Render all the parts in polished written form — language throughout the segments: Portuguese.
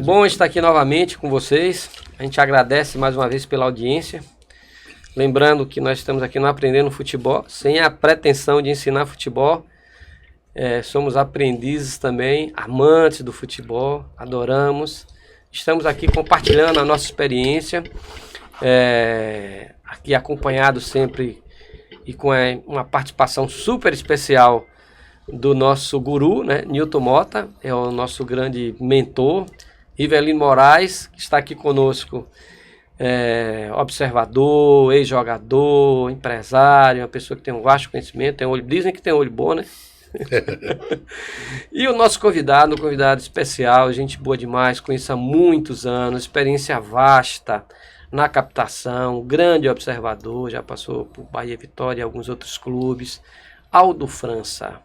Bom estar aqui novamente com vocês. A gente agradece mais uma vez pela audiência. Lembrando que nós estamos aqui no Aprendendo Futebol, sem a pretensão de ensinar futebol. Somos aprendizes também, amantes do futebol, adoramos. Estamos aqui compartilhando a nossa experiência, aqui acompanhado sempre e com uma participação super especial do nosso guru, né? Newton Mota, é o nosso grande mentor. Rivelino Moraes, que está aqui conosco, observador, ex-jogador, empresário, uma pessoa que tem um vasto conhecimento, dizem que tem olho bom, né? E o nosso convidado, um convidado especial, gente boa demais, conheço há muitos anos, experiência vasta na captação, grande observador, já passou por Bahia Vitória e alguns outros clubes. Aldo França.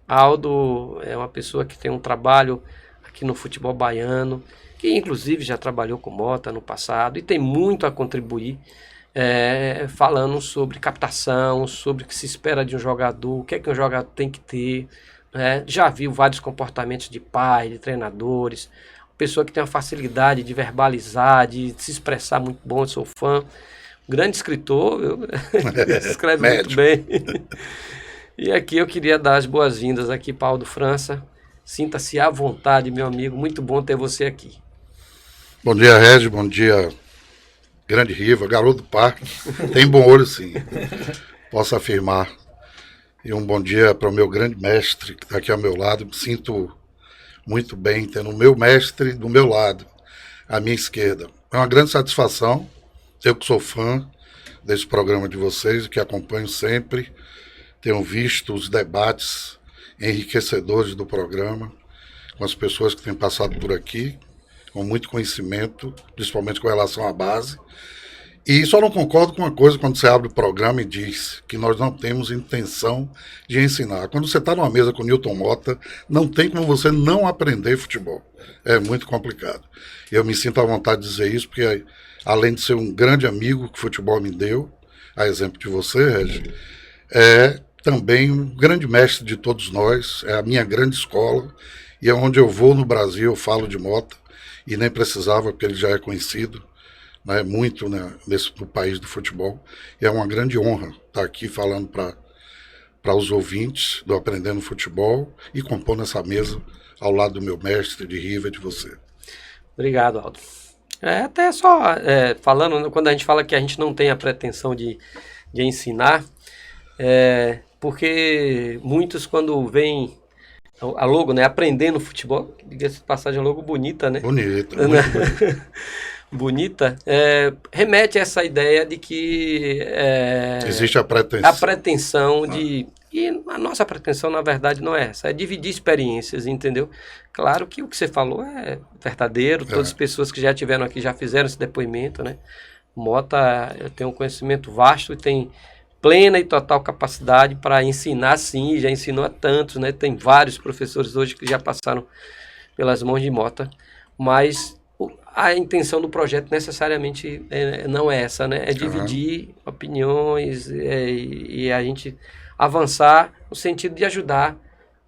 Aldo é uma pessoa que tem um trabalho aqui no futebol baiano, que inclusive já trabalhou com Mota no passado e tem muito a contribuir, falando sobre captação, sobre o que se espera de um jogador, o que é que um jogador tem que ter, já viu vários comportamentos de pai, de treinadores, pessoa que tem uma facilidade de verbalizar, de se expressar muito bom, eu sou fã, grande escritor, escreve muito bem. E aqui eu queria dar as boas-vindas aqui para Aldo França. Sinta-se à vontade, meu amigo. Muito bom ter você aqui. Bom dia, Regis. Bom dia, grande Riva, garoto do parque. Tem bom olho, sim. Posso afirmar. E um bom dia para o meu grande mestre, que está aqui ao meu lado. Me sinto muito bem tendo o meu mestre do meu lado, à minha esquerda. É uma grande satisfação. Eu que sou fã desse programa de vocês, que acompanho sempre. Tenho visto os debates enriquecedores do programa, com as pessoas que têm passado por aqui, com muito conhecimento, principalmente com relação à base. E só não concordo com uma coisa quando você abre o programa e diz que nós não temos intenção de ensinar. Quando você está numa mesa com o Newton Mota, não tem como você não aprender futebol. É muito complicado. Eu me sinto à vontade de dizer isso, porque além de ser um grande amigo que o futebol me deu, a exemplo de você, Regis, também um grande mestre de todos nós, é a minha grande escola, e é onde eu vou no Brasil, eu falo de Mota, e nem precisava, porque ele já é conhecido, né, muito, né, no país do futebol, e é uma grande honra estar aqui falando para os ouvintes do Aprendendo Futebol e compondo essa mesa ao lado do meu mestre, de Riva e de você. Obrigado, Aldo. Até só falando, quando a gente fala que a gente não tem a pretensão de ensinar, porque muitos quando veem a logo, né, Aprendendo Futebol, diga-se de passagem, logo bonita, né? Bonita, bonita, remete a essa ideia de que existe a pretensão. A pretensão de... E a nossa pretensão, na verdade, não é essa, é dividir experiências, entendeu? Claro que o que você falou é verdadeiro, todas as pessoas que já estiveram aqui já fizeram esse depoimento, né? Mota tem um conhecimento vasto e tem plena e total capacidade para ensinar, sim, já ensinou a tantos, né? Tem vários professores hoje que já passaram pelas mãos de Mota, mas a intenção do projeto necessariamente não é essa, né? É dividir opiniões e a gente avançar no sentido de ajudar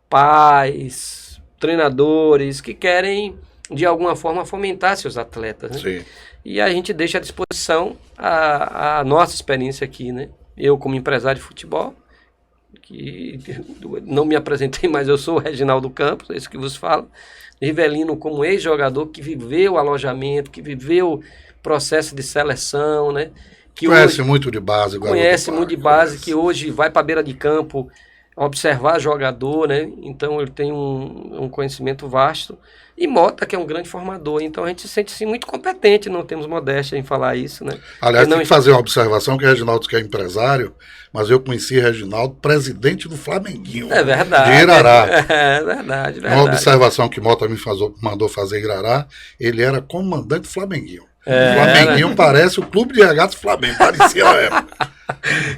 pais, treinadores que querem, de alguma forma, fomentar seus atletas, né? Sim. E a gente deixa à disposição a nossa experiência aqui, né? Eu, como empresário de futebol, que não me apresentei, mas eu sou o Reginaldo Campos, é isso que vos falo. Rivelino, como ex-jogador que viveu alojamento, que viveu processo de seleção, né? Que conhece muito de base. Conhece muito de base, que hoje vai para a beira de campo observar jogador, né? Então ele tem um conhecimento vasto. E Mota, que é um grande formador, então a gente se sente assim, muito competente, não temos modéstia em falar isso, né? Aliás, tem que fazer uma observação que o Reginaldo que é empresário, mas eu conheci Reginaldo presidente do Flamenguinho. É verdade. De Irará. É verdade. Uma observação que Mota me mandou fazer em Irará, ele era comandante do Flamenguinho. O Flamenguinho parece o Clube de Regatas Flamengo, parecia na época.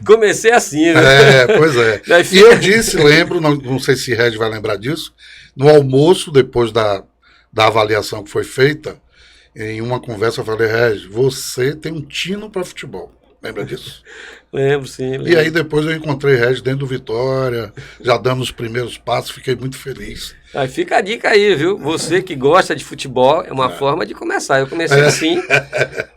Comecei assim, né? Pois é. E eu disse, lembro, não sei se Regis vai lembrar disso, no almoço, depois da avaliação que foi feita, em uma conversa eu falei, Regis, você tem um tino para futebol. Lembra disso? Lembro, sim. Lembro. E aí depois eu encontrei Regis dentro do Vitória, já dando os primeiros passos, fiquei muito feliz. Aí fica a dica aí, viu? Você que gosta de futebol, é uma forma de começar. Eu comecei assim,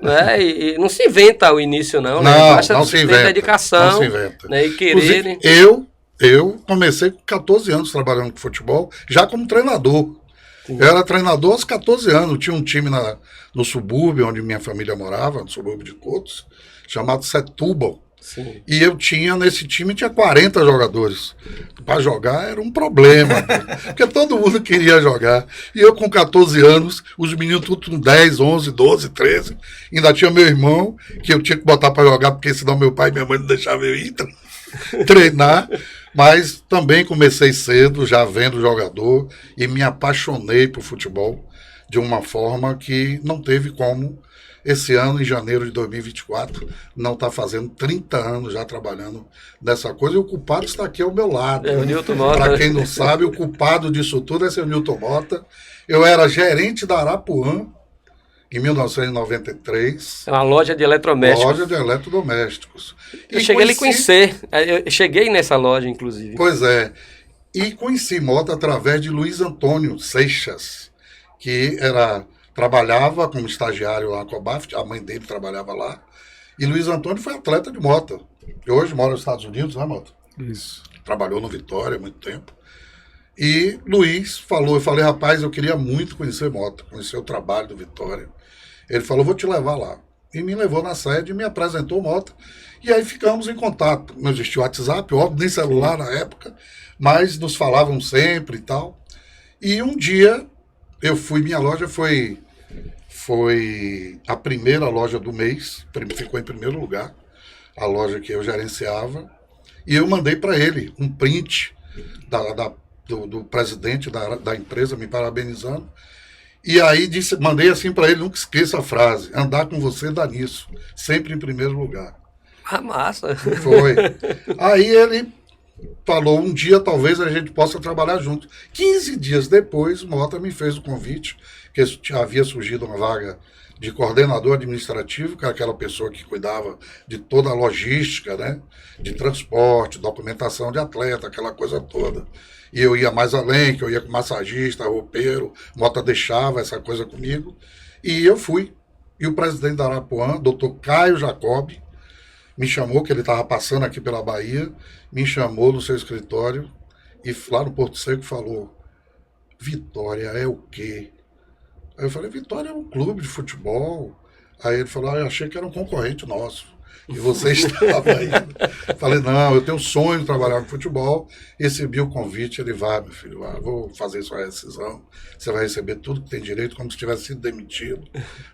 né? E não se inventa o início, não, né? Basta Não se ter inventa. dedicação, Não se inventa. né? E querer. Inclusive, eu comecei com 14 anos trabalhando com futebol, já como treinador. Sim. Eu era treinador aos 14 anos. Tinha um time no subúrbio, onde minha família morava, no subúrbio de Cotos, chamado Setúbal. Sim. E eu nesse time, tinha 40 jogadores. Para jogar era um problema, porque todo mundo queria jogar. E eu com 14 anos, os meninos tudo com 10, 11, 12, 13. Ainda tinha meu irmão, que eu tinha que botar para jogar, porque senão meu pai e minha mãe não deixavam eu ir treinar. Mas também comecei cedo, já vendo jogador, e me apaixonei por futebol de uma forma que não teve como. Esse ano, em janeiro de 2024, não está fazendo 30 anos já trabalhando nessa coisa, e o culpado está aqui ao meu lado. É o Nilton Mota. Para quem não sabe, o culpado disso tudo é seu Nilton Mota. Eu era gerente da Arapuã em 1993. É uma loja de eletrodomésticos. Loja de eletrodomésticos. Eu cheguei a lhe conhecer. Eu cheguei nessa loja, inclusive. Pois é. E conheci Mota através de Luiz Antônio Seixas, que trabalhava como estagiário lá com a BAFT, a mãe dele trabalhava lá. E Luiz Antônio foi atleta de Mota. Que hoje mora nos Estados Unidos, né, Mota? Isso. Trabalhou no Vitória há muito tempo. E Luiz falou, eu falei, rapaz, eu queria muito conhecer Mota, conhecer o trabalho do Vitória. Ele falou, vou te levar lá. E me levou na sede e me apresentou Mota. E aí ficamos em contato. Não existia WhatsApp, óbvio, nem celular na época, mas nos falavam sempre e tal. E um dia minha loja foi a primeira loja do mês, ficou em primeiro lugar, a loja que eu gerenciava, e eu mandei para ele um print do presidente da empresa me parabenizando, e aí mandei assim para ele, nunca esqueça a frase, andar com você dá nisso, sempre em primeiro lugar. Ah, massa! Foi. Aí ele falou, um dia talvez a gente possa trabalhar junto. 15 dias depois, Mota me fez o convite, que havia surgido uma vaga de coordenador administrativo, que era aquela pessoa que cuidava de toda a logística, né? De transporte, documentação de atleta, aquela coisa toda. E eu ia mais além, que eu ia com massagista, roupeiro, Mota deixava essa coisa comigo. E eu fui. E o presidente da Arapuã, doutor Caio Jacobi, me chamou, que ele estava passando aqui pela Bahia, me chamou no seu escritório e lá no Porto Seco falou, Vitória é o quê? Aí eu falei, Vitória é um clube de futebol. Aí ele falou, eu achei que era um concorrente nosso. E você estava aí. Falei, não, eu tenho um sonho de trabalhar com futebol. Recebi o convite, ele vai, meu filho, vou fazer sua rescisão. Você vai receber tudo que tem direito, como se tivesse sido demitido.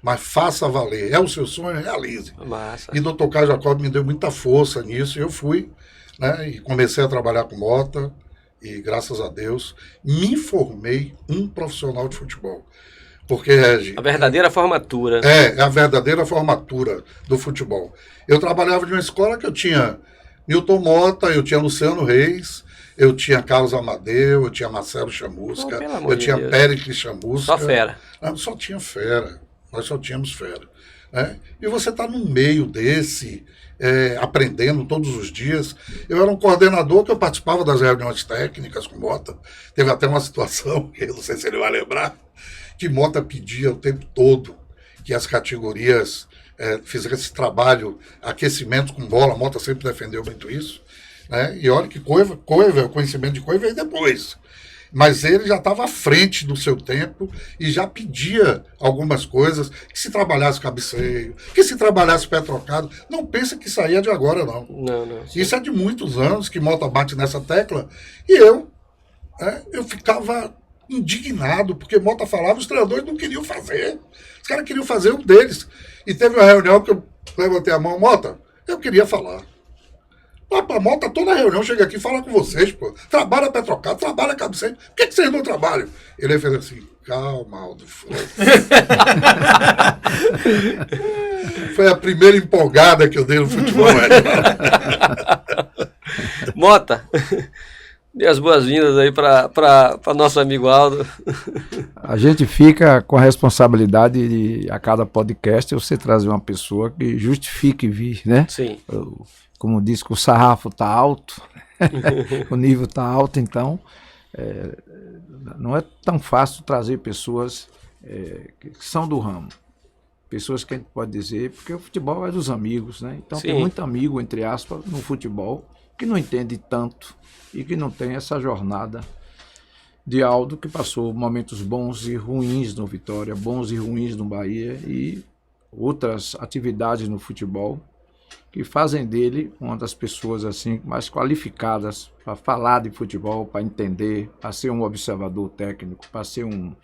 Mas faça valer. É o seu sonho, realize. Massa. E o Dr. Caio Jacob me deu muita força nisso. E eu fui, né, e comecei a trabalhar com Mota. E graças a Deus, me formei um profissional de futebol. Porque, Regi, A verdadeira formatura. é a verdadeira formatura do futebol. Eu trabalhava de uma escola que eu tinha Nilton Mota, eu tinha Luciano Reis, eu tinha Carlos Amadeu, eu tinha Marcelo Chamusca, Pelo amor eu de tinha Deus. Péricles Chamusca. Só fera. Não, só tinha fera. Nós só tínhamos fera. Né? E você está no meio desse, aprendendo todos os dias. Eu era um coordenador que eu participava das reuniões técnicas com Mota. Teve até uma situação, que eu não sei se ele vai lembrar, que Mota pedia o tempo todo que as categorias fizessem esse trabalho, aquecimento com bola. Mota sempre defendeu muito isso. Né? E olha que Coiva, o conhecimento de Coiva veio depois. Mas ele já estava à frente do seu tempo e já pedia algumas coisas, que se trabalhasse cabeceio, que se trabalhasse pé trocado. Não pensa que isso aí é de agora, não. Não. Isso é de muitos anos que Mota bate nessa tecla. E eu ficava indignado, porque Mota falava, os treinadores não queriam fazer. Os caras queriam fazer um deles. E teve uma reunião que eu levantei a mão, Mota, eu queria falar. Pô, Mota, toda reunião chega aqui e fala com vocês, pô. Trabalha pé trocado, trabalha cabeceio. Por que vocês não trabalham? Ele fez assim, calma, Aldo. Foi a primeira empolgada que eu dei no futebol. Mota, Dê as boas-vindas aí para nosso amigo Aldo. A gente fica com a responsabilidade de, a cada podcast, você trazer uma pessoa que justifique vir, né? Sim. Como diz que o sarrafo está alto, o nível está alto, então não é tão fácil trazer pessoas que são do ramo. Pessoas que a gente pode dizer, porque o futebol é dos amigos, né? Então Sim. tem muito amigo, entre aspas, no futebol, que não entende tanto e que não tem essa jornada de Aldo, que passou momentos bons e ruins no Vitória, bons e ruins no Bahia e outras atividades no futebol que fazem dele uma das pessoas assim mais qualificadas para falar de futebol, para entender, para ser um observador técnico, para ser um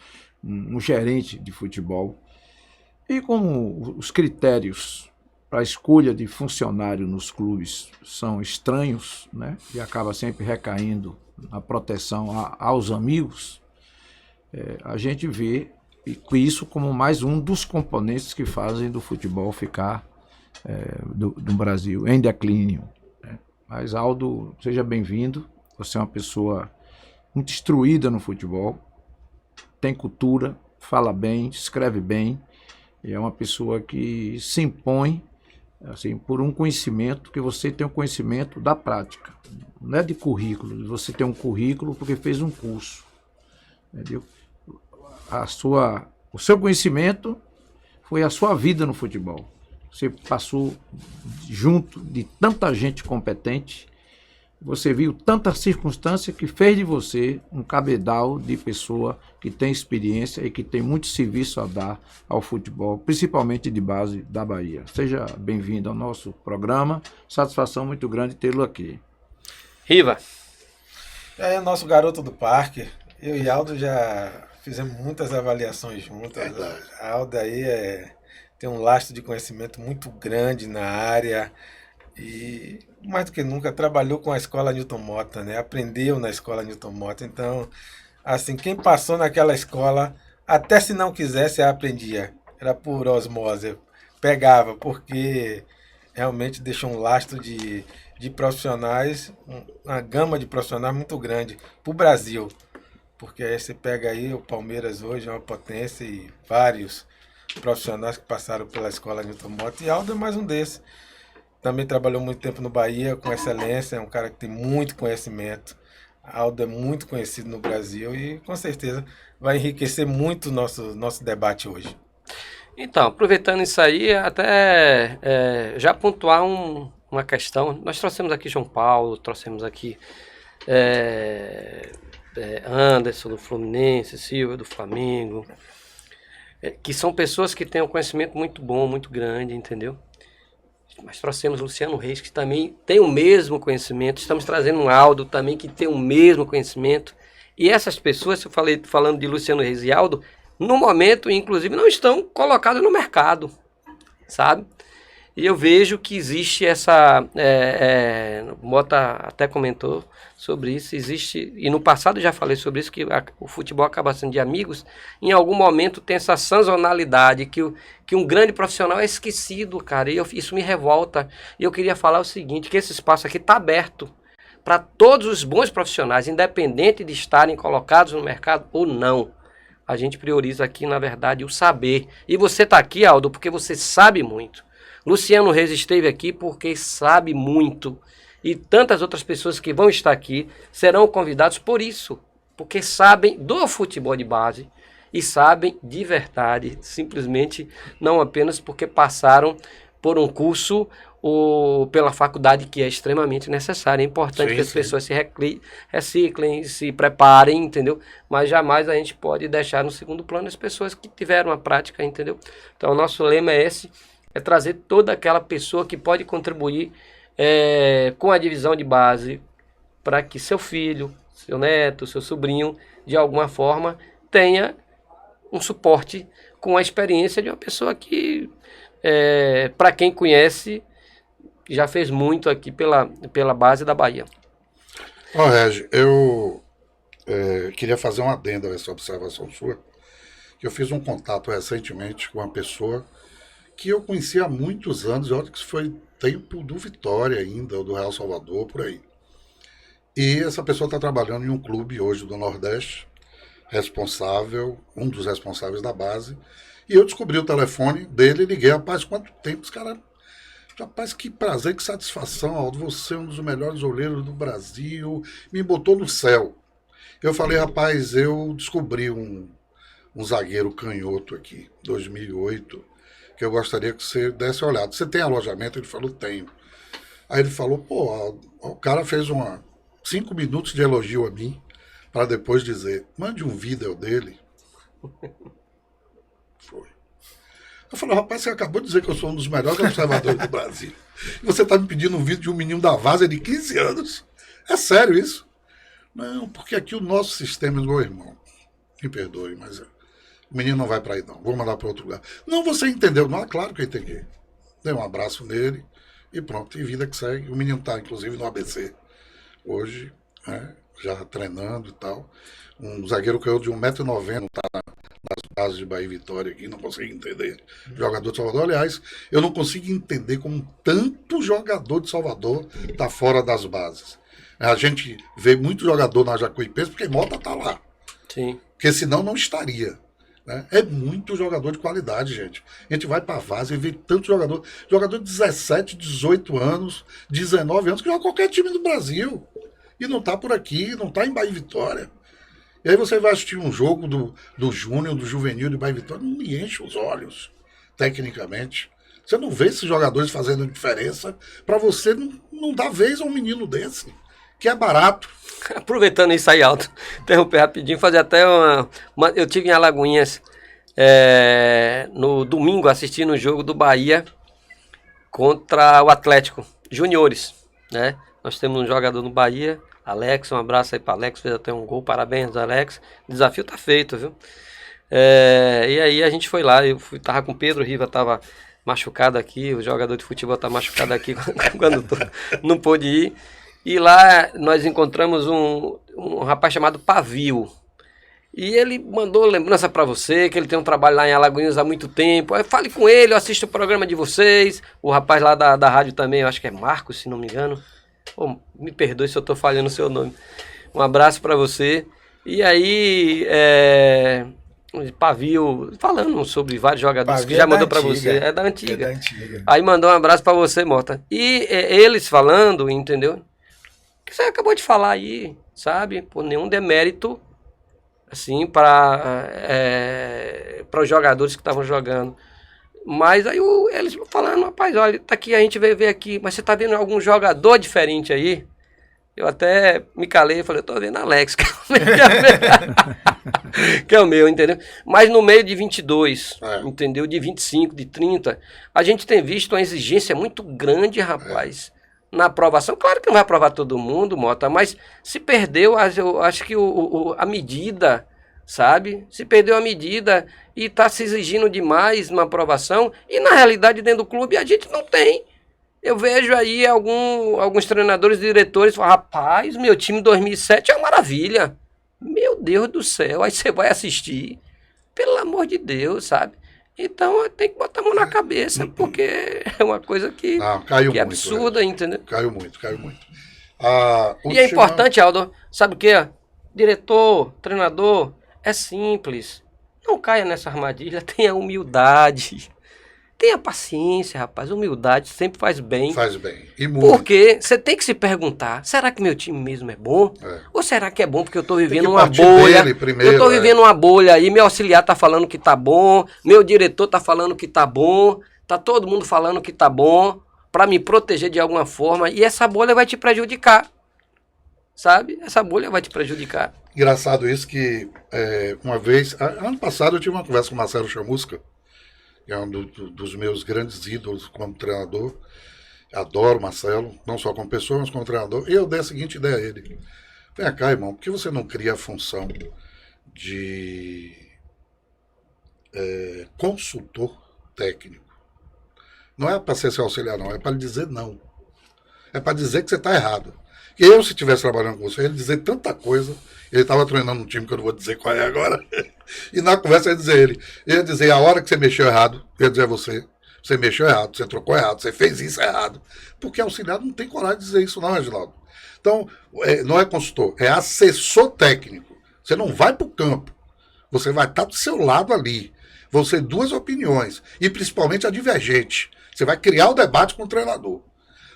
gerente de futebol. E como os critérios para a escolha de funcionário nos clubes são estranhos, né, e acaba sempre recaindo na proteção aos amigos, a gente vê isso como mais um dos componentes que fazem do futebol ficar do Brasil em declínio. Né? Mas, Aldo, seja bem-vindo. Você é uma pessoa muito instruída no futebol, tem cultura, fala bem, escreve bem, e é uma pessoa que se impõe assim, por um conhecimento, que você tem um conhecimento da prática. Não é de currículo, você tem um currículo porque fez um curso. Entendeu? O seu conhecimento foi a sua vida no futebol. Você passou junto de tanta gente competente, você viu tanta circunstância que fez de você um cabedal de pessoa que tem experiência e que tem muito serviço a dar ao futebol, principalmente de base da Bahia. Seja bem-vindo ao nosso programa, satisfação muito grande tê-lo aqui. Riva. É nosso garoto do parque, eu e Aldo já fizemos muitas avaliações juntas. A Aldo aí tem um lastro de conhecimento muito grande na área e, mais do que nunca, trabalhou com a escola Newton Mota, né? Aprendeu na escola Newton Mota. Então, assim, quem passou naquela escola, até se não quisesse, aprendia. Era por osmose, pegava, porque realmente deixou um lastro de profissionais, uma gama de profissionais muito grande para o Brasil. Porque aí você pega aí o Palmeiras hoje, é uma potência, e vários profissionais que passaram pela escola Newton Mota, e Aldo é mais um desses. Também trabalhou muito tempo no Bahia, com excelência, é um cara que tem muito conhecimento. Aldo é muito conhecido no Brasil e com certeza vai enriquecer muito o nosso debate hoje. Então, aproveitando isso aí, até já pontuar uma questão. Nós trouxemos aqui João Paulo, trouxemos aqui Anderson do Fluminense, Silva do Flamengo, que são pessoas que têm um conhecimento muito bom, muito grande, entendeu? Mas trouxemos Luciano Reis, que também tem o mesmo conhecimento. Estamos trazendo um Aldo também, que tem o mesmo conhecimento. E essas pessoas, eu falei falando de Luciano Reis e Aldo, no momento, inclusive, não estão colocadas no mercado, sabe? E eu vejo que existe essa... Mota até comentou sobre isso, existe... E no passado eu já falei sobre isso, que o futebol acaba sendo de amigos. Em algum momento tem essa sazonalidade, que um grande profissional é esquecido, cara. E isso me revolta. E eu queria falar o seguinte, que esse espaço aqui está aberto para todos os bons profissionais, independente de estarem colocados no mercado ou não. A gente prioriza aqui, na verdade, o saber. E você está aqui, Aldo, porque você sabe muito. Luciano Reis esteve aqui porque sabe muito. E tantas outras pessoas que vão estar aqui serão convidados por isso. Porque sabem do futebol de base e sabem de verdade. Simplesmente não apenas porque passaram por um curso ou pela faculdade, que é extremamente necessária. É importante que as pessoas se reciclem, se preparem, entendeu? Mas jamais a gente pode deixar no segundo plano as pessoas que tiveram a prática, entendeu? Então o nosso lema é esse. É trazer toda aquela pessoa que pode contribuir com a divisão de base para que seu filho, seu neto, seu sobrinho, de alguma forma, tenha um suporte com a experiência de uma pessoa que, para quem conhece, já fez muito aqui pela base da Bahia. Regi, eu queria fazer um adendo a essa observação sua, que eu fiz um contato recentemente com uma pessoa que eu conheci há muitos anos, olha que isso foi tempo do Vitória ainda, ou do Real Salvador, por aí. E essa pessoa está trabalhando em um clube hoje do Nordeste, responsável, um dos responsáveis da base. E eu descobri o telefone dele e liguei. Rapaz, quanto tempo os caras... Rapaz, que prazer, que satisfação, Aldo. Você é um dos melhores goleiros do Brasil. Me botou no céu. Eu falei, rapaz, eu descobri um zagueiro canhoto aqui, 2008, que eu gostaria que você desse uma olhada. Você tem alojamento? Ele falou, tenho. Aí ele falou, pô, o cara fez 5 minutos de elogio a mim, para depois dizer, mande um vídeo dele. Foi. Eu falei, rapaz, você acabou de dizer que eu sou um dos melhores observadores do Brasil. E você está me pedindo um vídeo de um menino da Várzea de 15 anos. É sério isso? Não, porque aqui o nosso sistema, meu irmão, me perdoe, mas o menino não vai para aí não, vou mandar para outro lugar. Não, você entendeu? Não, é claro que eu entendi. Dei um abraço nele e pronto, e vida que segue. O menino está, inclusive, no ABC hoje, né, já treinando e tal. Um zagueiro que eu de 1,90 m, está nas bases de Bahia e Vitória aqui, não consigo entender. Jogador de Salvador, aliás, eu não consigo entender como tanto jogador de Salvador está fora das bases. A gente vê muito jogador na Jacuipense porque Mota está lá. Sim. Porque senão não estaria. Né? É muito jogador de qualidade, gente. A gente vai para a Várzea e vê tanto jogador. Jogador de 17, 18 anos, 19 anos, que joga qualquer time do Brasil. E não está por aqui, não está em Bahia e Vitória. E aí você vai assistir um jogo do Júnior, do Juvenil de Bahia e Vitória, não me enche os olhos, tecnicamente. Você não vê esses jogadores fazendo diferença. Para você não dá vez a um menino desse, que é barato. Aproveitando isso aí, Aldo, interromper rapidinho, fazer até eu tive em Alagoinhas no domingo assistindo o jogo do Bahia contra o Atlético Juniores, né? Nós temos um jogador no Bahia, Alex, um abraço aí para Alex, fez até um gol, parabéns Alex, o desafio tá feito, viu? E aí a gente foi lá, tava com o Pedro Riva, tava machucado aqui, o jogador de futebol tá machucado aqui quando não pôde ir. E lá nós encontramos um rapaz chamado Pavio. E ele mandou lembrança para você, que ele tem um trabalho lá em Alagoinhas há muito tempo. Aí fale com ele, eu assisto o programa de vocês. O rapaz lá da rádio também, eu acho que é Marcos, se não me engano. Pô, me perdoe se eu estou falhando o seu nome. Um abraço para você. E aí, Pavio, falando sobre vários jogadores Pavio que já é mandou da para você. antiga. É da antiga. É da antiga. Aí mandou um abraço para você, Mota. E eles falando, entendeu? Que você acabou de falar aí, sabe? Por nenhum demérito, assim, para os jogadores que estavam jogando. Mas aí eles falando, rapaz, olha, tá aqui, a gente veio ver aqui, mas você tá vendo algum jogador diferente aí? Eu até me calei e falei, eu tô vendo Alex, que é o meu, entendeu? Mas no meio de 22, entendeu? De 25, de 30, a gente tem visto uma exigência muito grande, rapaz. Na aprovação, claro que não vai aprovar todo mundo, Mota, mas se perdeu, eu acho que a medida, sabe? Se perdeu a medida e está se exigindo demais uma aprovação, e na realidade dentro do clube a gente não tem. Eu vejo aí alguns treinadores e diretores falam, rapaz, meu time 2007 é uma maravilha. Meu Deus do céu, aí você vai assistir. Pelo amor de Deus, sabe? Então tem que botar a mão na cabeça, porque é uma coisa que é muito, absurda, entendeu? Caiu muito. E é importante, Aldo, sabe o que? Diretor, treinador, é simples. Não caia nessa armadilha, tenha humildade. Tenha paciência, rapaz. Humildade sempre faz bem. Faz bem. E muito. Porque você tem que se perguntar, será que meu time mesmo é bom? Ou será que é bom porque eu estou vivendo uma partir bolha? dele primeiro, Eu estou vivendo uma bolha aí, meu auxiliar está falando que tá bom, meu diretor está falando que tá bom, tá todo mundo falando que tá bom, para me proteger de alguma forma, e essa bolha vai te prejudicar. Sabe? Essa bolha vai te prejudicar. Engraçado isso que uma vez, ano passado eu tive uma conversa com o Marcelo Chamusca, que é um dos meus grandes ídolos como treinador. Adoro o Marcelo, não só como pessoa, mas como treinador. E eu dei a seguinte ideia a ele. Vem cá, irmão, por que você não cria a função de consultor técnico? Não é para ser seu auxiliar, não. É para lhe dizer não. É para dizer que você está errado. E eu, se estivesse trabalhando com você, ele dizer tanta coisa. Ele estava treinando um time que eu não vou dizer qual é agora. E na conversa ele ia dizer a hora que você mexeu errado, eu ia dizer a você mexeu errado, você trocou errado, você fez isso errado. Porque auxiliar não tem coragem de dizer isso não, Reginaldo. Então, não é consultor, é assessor técnico. Você não vai para o campo, você vai estar do seu lado ali. Vão ser duas opiniões, e principalmente a divergente. Você vai criar o debate com o treinador.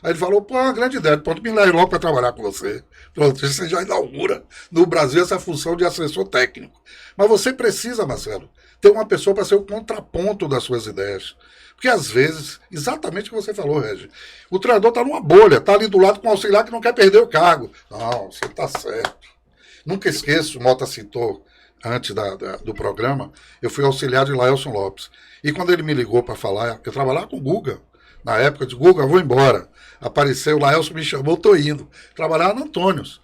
Aí ele falou, pô, é uma grande ideia, pronto, me leve logo para trabalhar com você. Pronto, você já inaugura no Brasil essa função de assessor técnico. Mas você precisa, Marcelo, ter uma pessoa para ser o contraponto das suas ideias. Porque às vezes, exatamente o que você falou, Regi, o treinador está numa bolha, está ali do lado com o auxiliar que não quer perder o cargo. Não, você está certo. Nunca esqueço, o Mota citou antes do programa, eu fui auxiliar de Laelson Lopes. E quando ele me ligou para falar, eu trabalhava com o Guga. Na época, eu disse, Guga, vou embora. Apareceu, o Laelson me chamou, estou indo. Trabalhava no Antônios.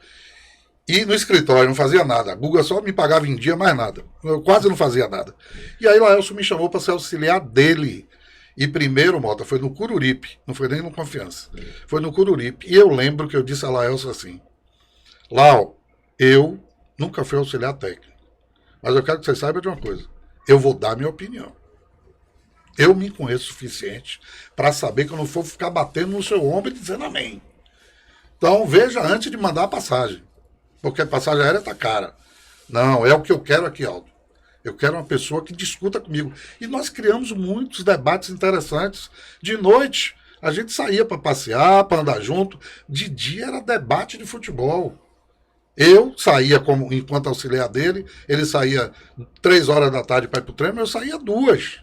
E no escritório, não fazia nada. A Guga só me pagava em dia, mais nada. Eu quase não fazia nada. E aí o Laelson me chamou para ser auxiliar dele. E primeiro, Mota, foi no Cururipe. Não foi nem no Confiança. Foi no Cururipe. E eu lembro que eu disse a Laelson assim, Lau, eu nunca fui auxiliar técnico. Mas eu quero que você saiba de uma coisa. Eu vou dar minha opinião. Eu me conheço o suficiente para saber que eu não vou ficar batendo no seu ombro e dizendo amém. Então, veja antes de mandar a passagem. Porque a passagem aérea está cara. Não, é o que eu quero aqui, Aldo. Eu quero uma pessoa que discuta comigo. E nós criamos muitos debates interessantes. De noite, a gente saía para passear, para andar junto. De dia era debate de futebol. Eu saía enquanto auxiliar dele, ele saía 3 horas da tarde para ir para o treino, eu saía 2.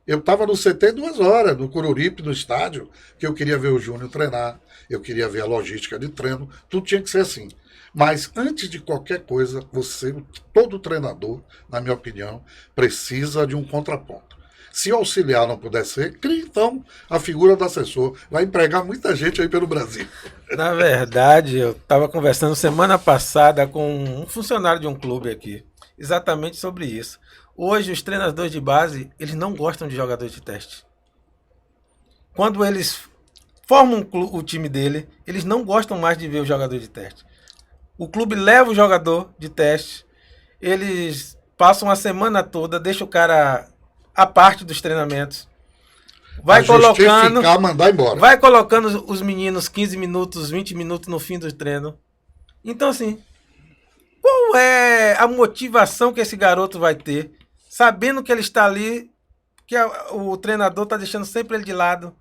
Eu estava no CT 2 horas, no Cururipe, no estádio, que eu queria ver o Júnior treinar, eu queria ver a logística de treino, tudo tinha que ser assim. Mas antes de qualquer coisa, todo treinador, na minha opinião, precisa de um contraponto. Se o auxiliar não puder ser, crie então a figura do assessor. Vai empregar muita gente aí pelo Brasil. Na verdade, eu estava conversando semana passada com um funcionário de um clube aqui, exatamente sobre isso. Hoje, os treinadores de base, eles não gostam de jogadores de teste. Quando eles formam o time dele, eles não gostam mais de ver o jogador de teste. O clube leva o jogador de teste, eles passam a semana toda, deixam o cara à parte dos treinamentos. Vai colocando, mandar embora. Vai colocando os meninos 15 minutos, 20 minutos no fim do treino. Então, assim, qual é a motivação que esse garoto vai ter, sabendo que ele está ali, que o treinador está deixando sempre ele de lado?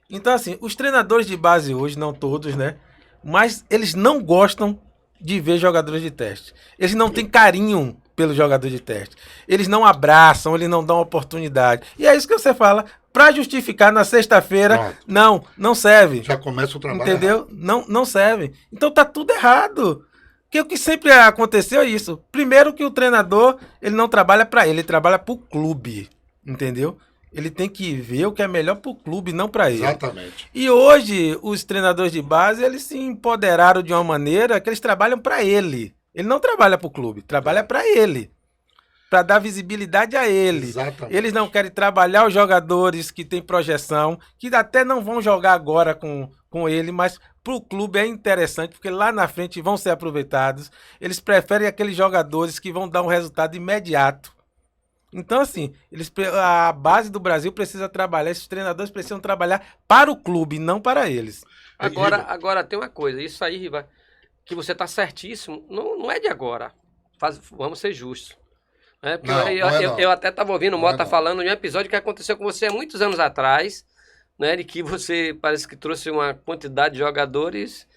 Então, assim, os treinadores de base hoje, não todos, né? Mas eles não gostam de ver jogadores de teste. Eles não têm carinho pelo jogador de teste. Eles não abraçam, eles não dão oportunidade. E é isso que você fala. Para justificar na sexta-feira, não serve. Já começa o trabalho. Entendeu? Não serve. Então tá tudo errado. Porque o que sempre aconteceu é isso. Primeiro que o treinador, ele não trabalha para ele trabalha para o clube. Entendeu? Ele tem que ver o que é melhor para o clube, não para ele. Exatamente. E hoje, os treinadores de base, eles se empoderaram de uma maneira que eles trabalham para ele. Ele não trabalha para o clube, trabalha para ele. Para dar visibilidade a ele. Exatamente. Eles não querem trabalhar os jogadores que têm projeção, que até não vão jogar agora com ele, mas para o clube é interessante, porque lá na frente vão ser aproveitados. Eles preferem aqueles jogadores que vão dar um resultado imediato. Então, assim, a base do Brasil precisa trabalhar, esses treinadores precisam trabalhar para o clube, não para eles. Agora tem uma coisa, isso aí, Riva, que você está certíssimo, não é de agora. Vamos ser justos. Porque eu até estava ouvindo o Mota falando de um episódio que aconteceu com você há muitos anos atrás, né, de que você parece que trouxe uma quantidade de jogadores.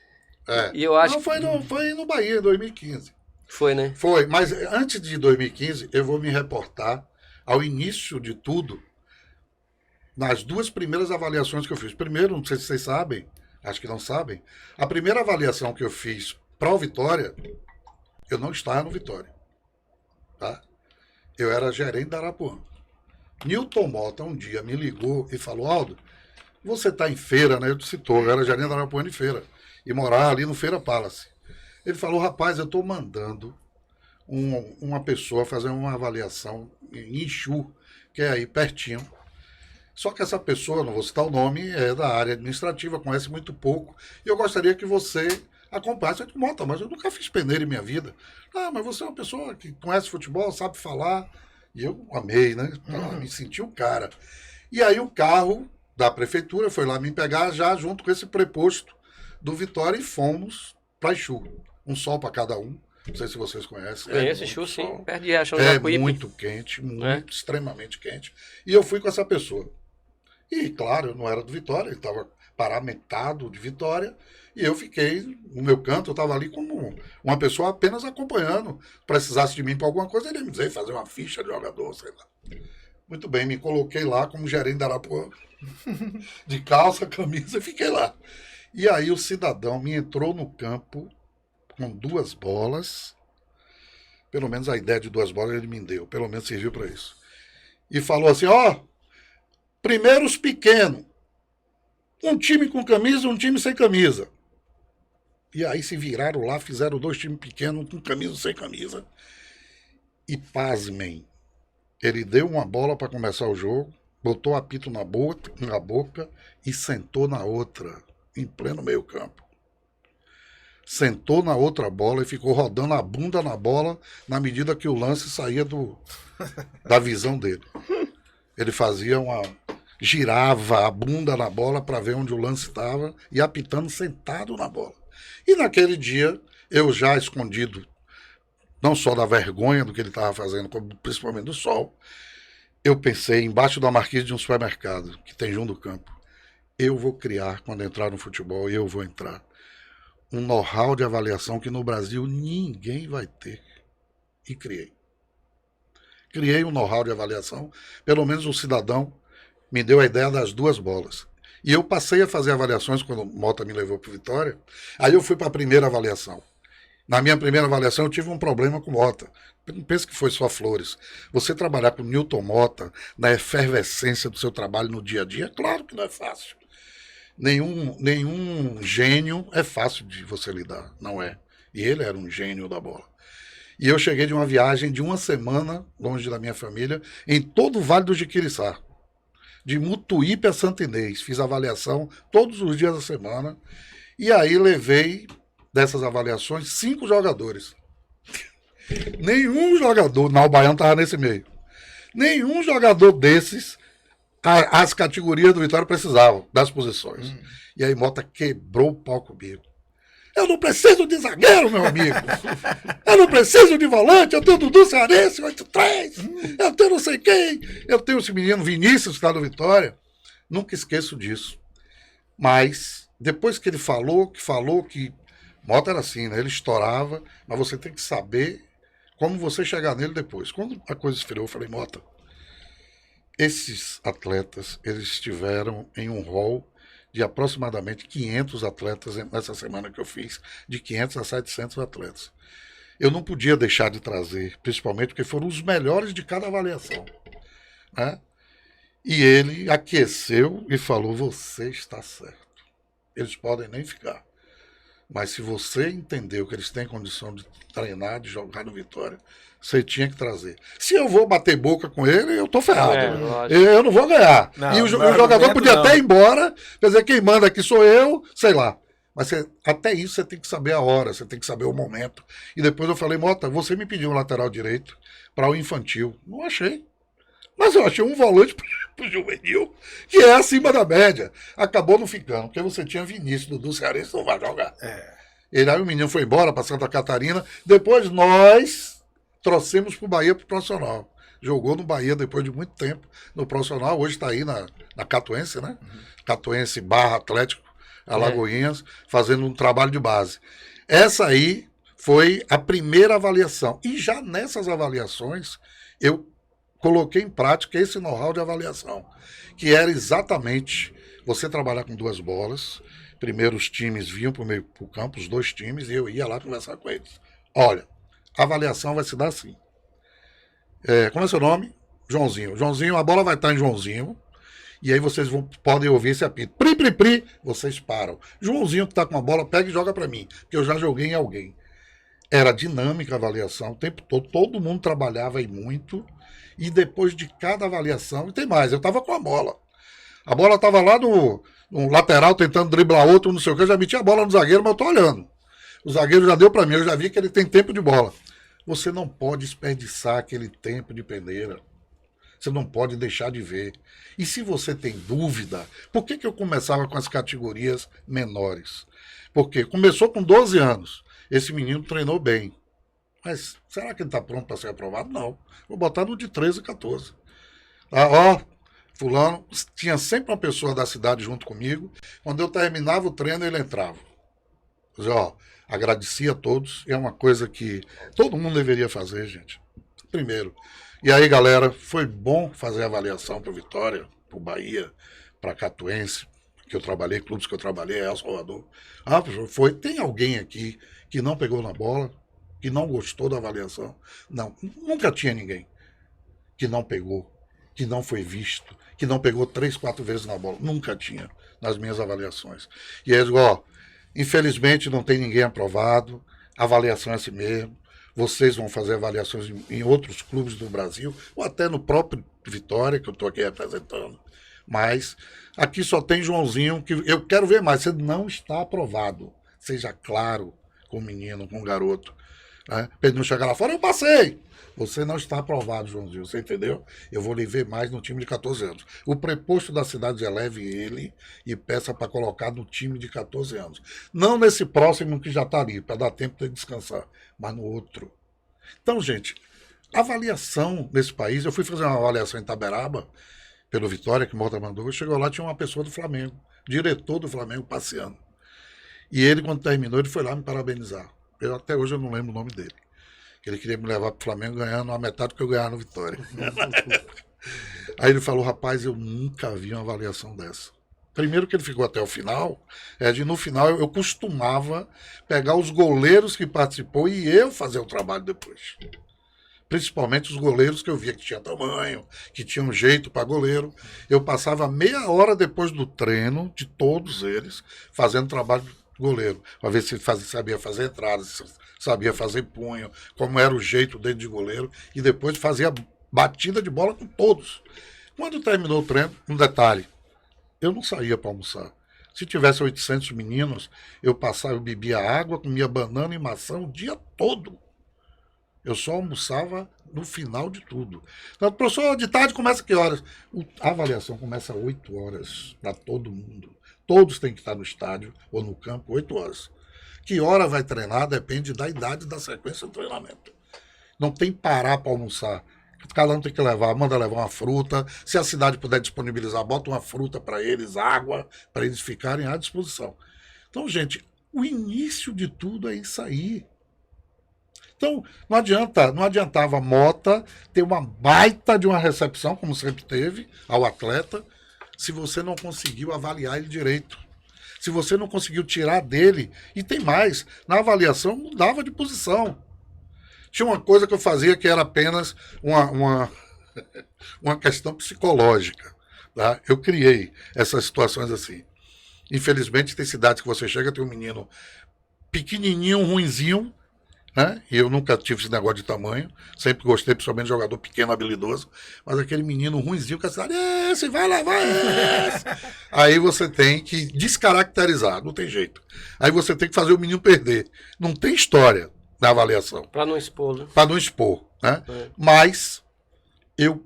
E eu acho foi no Bahia, em 2015. Foi, né? Foi, mas antes de 2015, eu vou me reportar ao início de tudo, nas 2 primeiras avaliações que eu fiz. Primeiro, não sei se vocês sabem, acho que não sabem, a primeira avaliação que eu fiz para o Vitória, eu não estava no Vitória. Tá? Eu era gerente da Arapuã. Newton Mota um dia me ligou e falou, Aldo, você está em feira, né? Eu disse, eu era gerente da Arapuã de feira. E morava ali no Feira Palace. Ele falou, rapaz, eu estou mandando uma pessoa fazer uma avaliação em Ixu, que é aí pertinho. Só que essa pessoa, não vou citar o nome, é da área administrativa, conhece muito pouco. E eu gostaria que você acompanhasse. Eu disse, Mota, mas eu nunca fiz peneira em minha vida. Ah, mas você é uma pessoa que conhece futebol, sabe falar. E eu amei, né? Me senti o cara. E aí o carro da prefeitura foi lá me pegar já junto com esse preposto do Vitória e fomos para Exu. Um sol para cada um. Não sei se vocês conhecem. Conheço Exu, sim. Perto de Riachão de Jacuípe. Muito quente, extremamente quente. E eu fui com essa pessoa. E, claro, eu não era do Vitória, ele estava paramentado de Vitória, e eu fiquei no meu canto, eu estava ali como uma pessoa apenas acompanhando. Precisasse de mim para alguma coisa, ele ia me dizer, fazer uma ficha de jogador, sei lá. Muito bem, me coloquei lá como gerente da Arapuã, de calça, camisa, e fiquei lá. E aí o cidadão me entrou no campo com 2 bolas, pelo menos a ideia de 2 bolas ele me deu, pelo menos serviu para isso. E falou assim, primeiro os pequenos, um time com camisa e um time sem camisa. E aí se viraram lá, fizeram 2 times pequenos, com camisa e sem camisa. E pasmem, ele deu uma bola para começar o jogo, botou apito na boca e sentou na outra, em pleno meio campo. Sentou na outra bola e ficou rodando a bunda na bola na medida que o lance saía da visão dele. Ele girava a bunda na bola para ver onde o lance estava e apitando sentado na bola. E naquele dia, eu já escondido, não só da vergonha do que ele estava fazendo, como principalmente do sol, eu pensei embaixo da marquise de um supermercado que tem junto do campo. Eu vou criar, quando entrar no futebol, eu vou entrar um know-how de avaliação que no Brasil ninguém vai ter. E criei. Criei um know-how de avaliação, pelo menos o cidadão me deu a ideia das 2 bolas. E eu passei a fazer avaliações quando o Mota me levou para Vitória. Aí eu fui para a primeira avaliação. Na minha primeira avaliação eu tive um problema com o Mota. Não penso que foi só flores. Você trabalhar com o Newton Mota, na efervescência do seu trabalho no dia a dia, claro que não é fácil. Nenhum gênio é fácil de você lidar, não é. E ele era um gênio da bola. E eu cheguei de uma viagem de 1 semana, longe da minha família, em todo o Vale do Jiquiriçá. De Mutuípe a Santa Inês. Fiz avaliação todos os dias da semana. E aí levei dessas avaliações 5 jogadores. Nenhum jogador, o Baiano estava nesse meio. Nenhum jogador desses as categorias do Vitória precisavam das posições. E aí Mota quebrou o pau comigo. Eu não preciso de zagueiro, meu amigo. Eu não preciso de volante. Eu tenho o Dudu Cearense, 8-3. Eu tenho não sei quem. Eu tenho esse menino Vinícius, que está no Vitória. Nunca esqueço disso. Mas, depois que ele falou que Mota era assim, né? Ele estourava, mas você tem que saber como você chegar nele depois. Quando a coisa esfriou, eu falei, Mota, esses atletas, eles estiveram em um hall de aproximadamente 500 atletas nessa semana que eu fiz, de 500 a 700 atletas. Eu não podia deixar de trazer, principalmente porque foram os melhores de cada avaliação, né? E ele aqueceu e falou, você está certo. Eles podem nem ficar. Mas se você entendeu que eles têm condição de treinar, de jogar no Vitória, você tinha que trazer. Se eu vou bater boca com ele, eu tô ferrado. Eu não vou ganhar. Não, e o jogador podia até ir embora, quer dizer, quem manda aqui sou eu, sei lá. Mas até isso você tem que saber a hora, você tem que saber o momento. E depois eu falei, Mota, você me pediu um lateral direito para o infantil. Não achei. Mas eu achei um volante pro juvenil que é acima da média. Acabou não ficando, porque você tinha Vinícius, Dudu Cearense, não vai jogar. Aí o menino foi embora para Santa Catarina. Depois nós trouxemos pro Bahia pro profissional. Jogou no Bahia depois de muito tempo no profissional. Hoje está aí na Catuense, né? Catuense / Atlético Alagoinhas, fazendo um trabalho de base. Essa aí foi a primeira avaliação. E já nessas avaliações, eu coloquei em prática esse know-how de avaliação, que era exatamente você trabalhar com 2 bolas. Primeiro os times vinham para o meio do campo, os 2 times, e eu ia lá conversar com eles. Olha, a avaliação vai se dar assim. Como é seu nome? Joãozinho. Joãozinho, a bola vai estar em Joãozinho, e aí vocês podem ouvir esse apito. Pri, pri, pri, vocês param. Joãozinho que está com a bola, pega e joga para mim, porque eu já joguei em alguém. Era dinâmica a avaliação o tempo todo mundo trabalhava aí muito, e depois de cada avaliação, e tem mais, eu estava com a bola estava lá no lateral tentando driblar outro, não sei o que, eu já meti a bola no zagueiro, mas eu tô olhando. O zagueiro já deu para mim, eu já vi que ele tem tempo de bola. Você não pode desperdiçar aquele tempo de peneira. Você não pode deixar de ver. E se você tem dúvida, por que eu começava com as categorias menores? Porque começou com 12 anos. Esse menino treinou bem. Mas será que ele está pronto para ser aprovado? Não. Vou botar no de 13 e 14. Fulano, tinha sempre uma pessoa da cidade junto comigo. Quando eu terminava o treino, ele entrava. Agradecia a todos. É uma coisa que todo mundo deveria fazer, gente. Primeiro. E aí, galera, foi bom fazer a avaliação para o Vitória, para o Bahia, para Catuense, que eu trabalhei, clubes que eu trabalhei, El Salvador. Professor, tem alguém aqui que não pegou na bola, que não gostou da avaliação? Não, nunca tinha ninguém que não pegou, que não foi visto, que não pegou 3, 4 vezes na bola. Nunca tinha nas minhas avaliações. E aí, infelizmente não tem ninguém aprovado, a avaliação é assim mesmo. Vocês vão fazer avaliações em outros clubes do Brasil, ou até no próprio Vitória, que eu estou aqui representando. Mas aqui só tem Joãozinho, que eu quero ver mais. Você não está aprovado. Seja claro com o menino, com o garoto. Né? Para ele não chegar lá fora, eu passei. Você não está aprovado, Joãozinho, você entendeu? Eu vou lhe ver mais no time de 14 anos. O preposto da cidade eleve ele e peça para colocar no time de 14 anos. Não nesse próximo que já está ali, para dar tempo de descansar, mas no outro. Então, gente, avaliação nesse país, eu fui fazer uma avaliação em Taberaba, pelo Vitória, que Mota mandou, chegou lá, tinha uma pessoa do Flamengo, diretor do Flamengo, passeando. E ele, quando terminou, ele foi lá me parabenizar. Até hoje eu não lembro o nome dele. Ele queria me levar para o Flamengo ganhando a metade do que eu ganhava no Vitória. Aí ele falou, rapaz, eu nunca vi uma avaliação dessa. Primeiro que ele ficou até o final, no final eu costumava pegar os goleiros que participou e eu fazer o trabalho depois. Principalmente os goleiros que eu via que tinha tamanho, que tinha um jeito para goleiro. Eu passava meia hora depois do treino, de todos eles, fazendo trabalho de goleiro. Para ver se sabia fazer entrada, se sabia fazer punho, como era o jeito dele de goleiro. E depois fazia batida de bola com todos. Quando terminou o treino, um detalhe, eu não saía para almoçar. Se tivesse 800 meninos, eu bebia água, comia banana e maçã o dia todo. Eu só almoçava no final de tudo. Então, professor, de tarde começa que horas? A avaliação começa às 8 horas para todo mundo. Todos têm que estar no estádio ou no campo 8 horas. Que hora vai treinar depende da idade da sequência do treinamento. Não tem parar para almoçar. Cada um tem que manda levar uma fruta. Se a cidade puder disponibilizar, bota uma fruta para eles, água, para eles ficarem à disposição. Então, gente, o início de tudo é isso aí. Então, não adiantava a Mota ter uma baita de uma recepção, como sempre teve, ao atleta, se você não conseguiu avaliar ele direito. Se você não conseguiu tirar dele. E tem mais, na avaliação mudava de posição. Tinha uma coisa que eu fazia que era apenas uma questão psicológica. Tá? Eu criei essas situações assim. Infelizmente, tem cidades que você chega, tem um menino pequenininho, ruinzinho, né? E eu nunca tive esse negócio de tamanho, sempre gostei, principalmente de jogador pequeno, habilidoso, mas aquele menino ruinzinho que a cidade, esse vai levar esse. Aí você tem que descaracterizar, não tem jeito. Aí você tem que fazer o menino perder. Não tem história na avaliação. Para não expor, né? Para não expor, né? Mas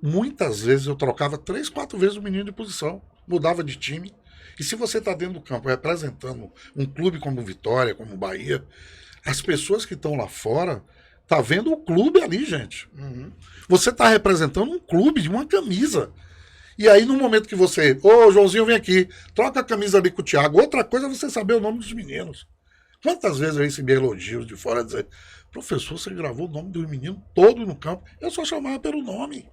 muitas vezes eu trocava 3, 4 vezes o menino de posição, mudava de time. E se você está dentro do campo representando um clube como o Vitória, como o Bahia, as pessoas que estão lá fora tá vendo o clube ali, gente. Uhum. Você está representando um clube de uma camisa. E aí, no momento que você... Joãozinho, vem aqui. Troca a camisa ali com o Thiago. Outra coisa é você saber o nome dos meninos. Quantas vezes eu recebi elogios de fora dizer, professor, você gravou o nome dos meninos todo no campo. Eu só chamava pelo nome.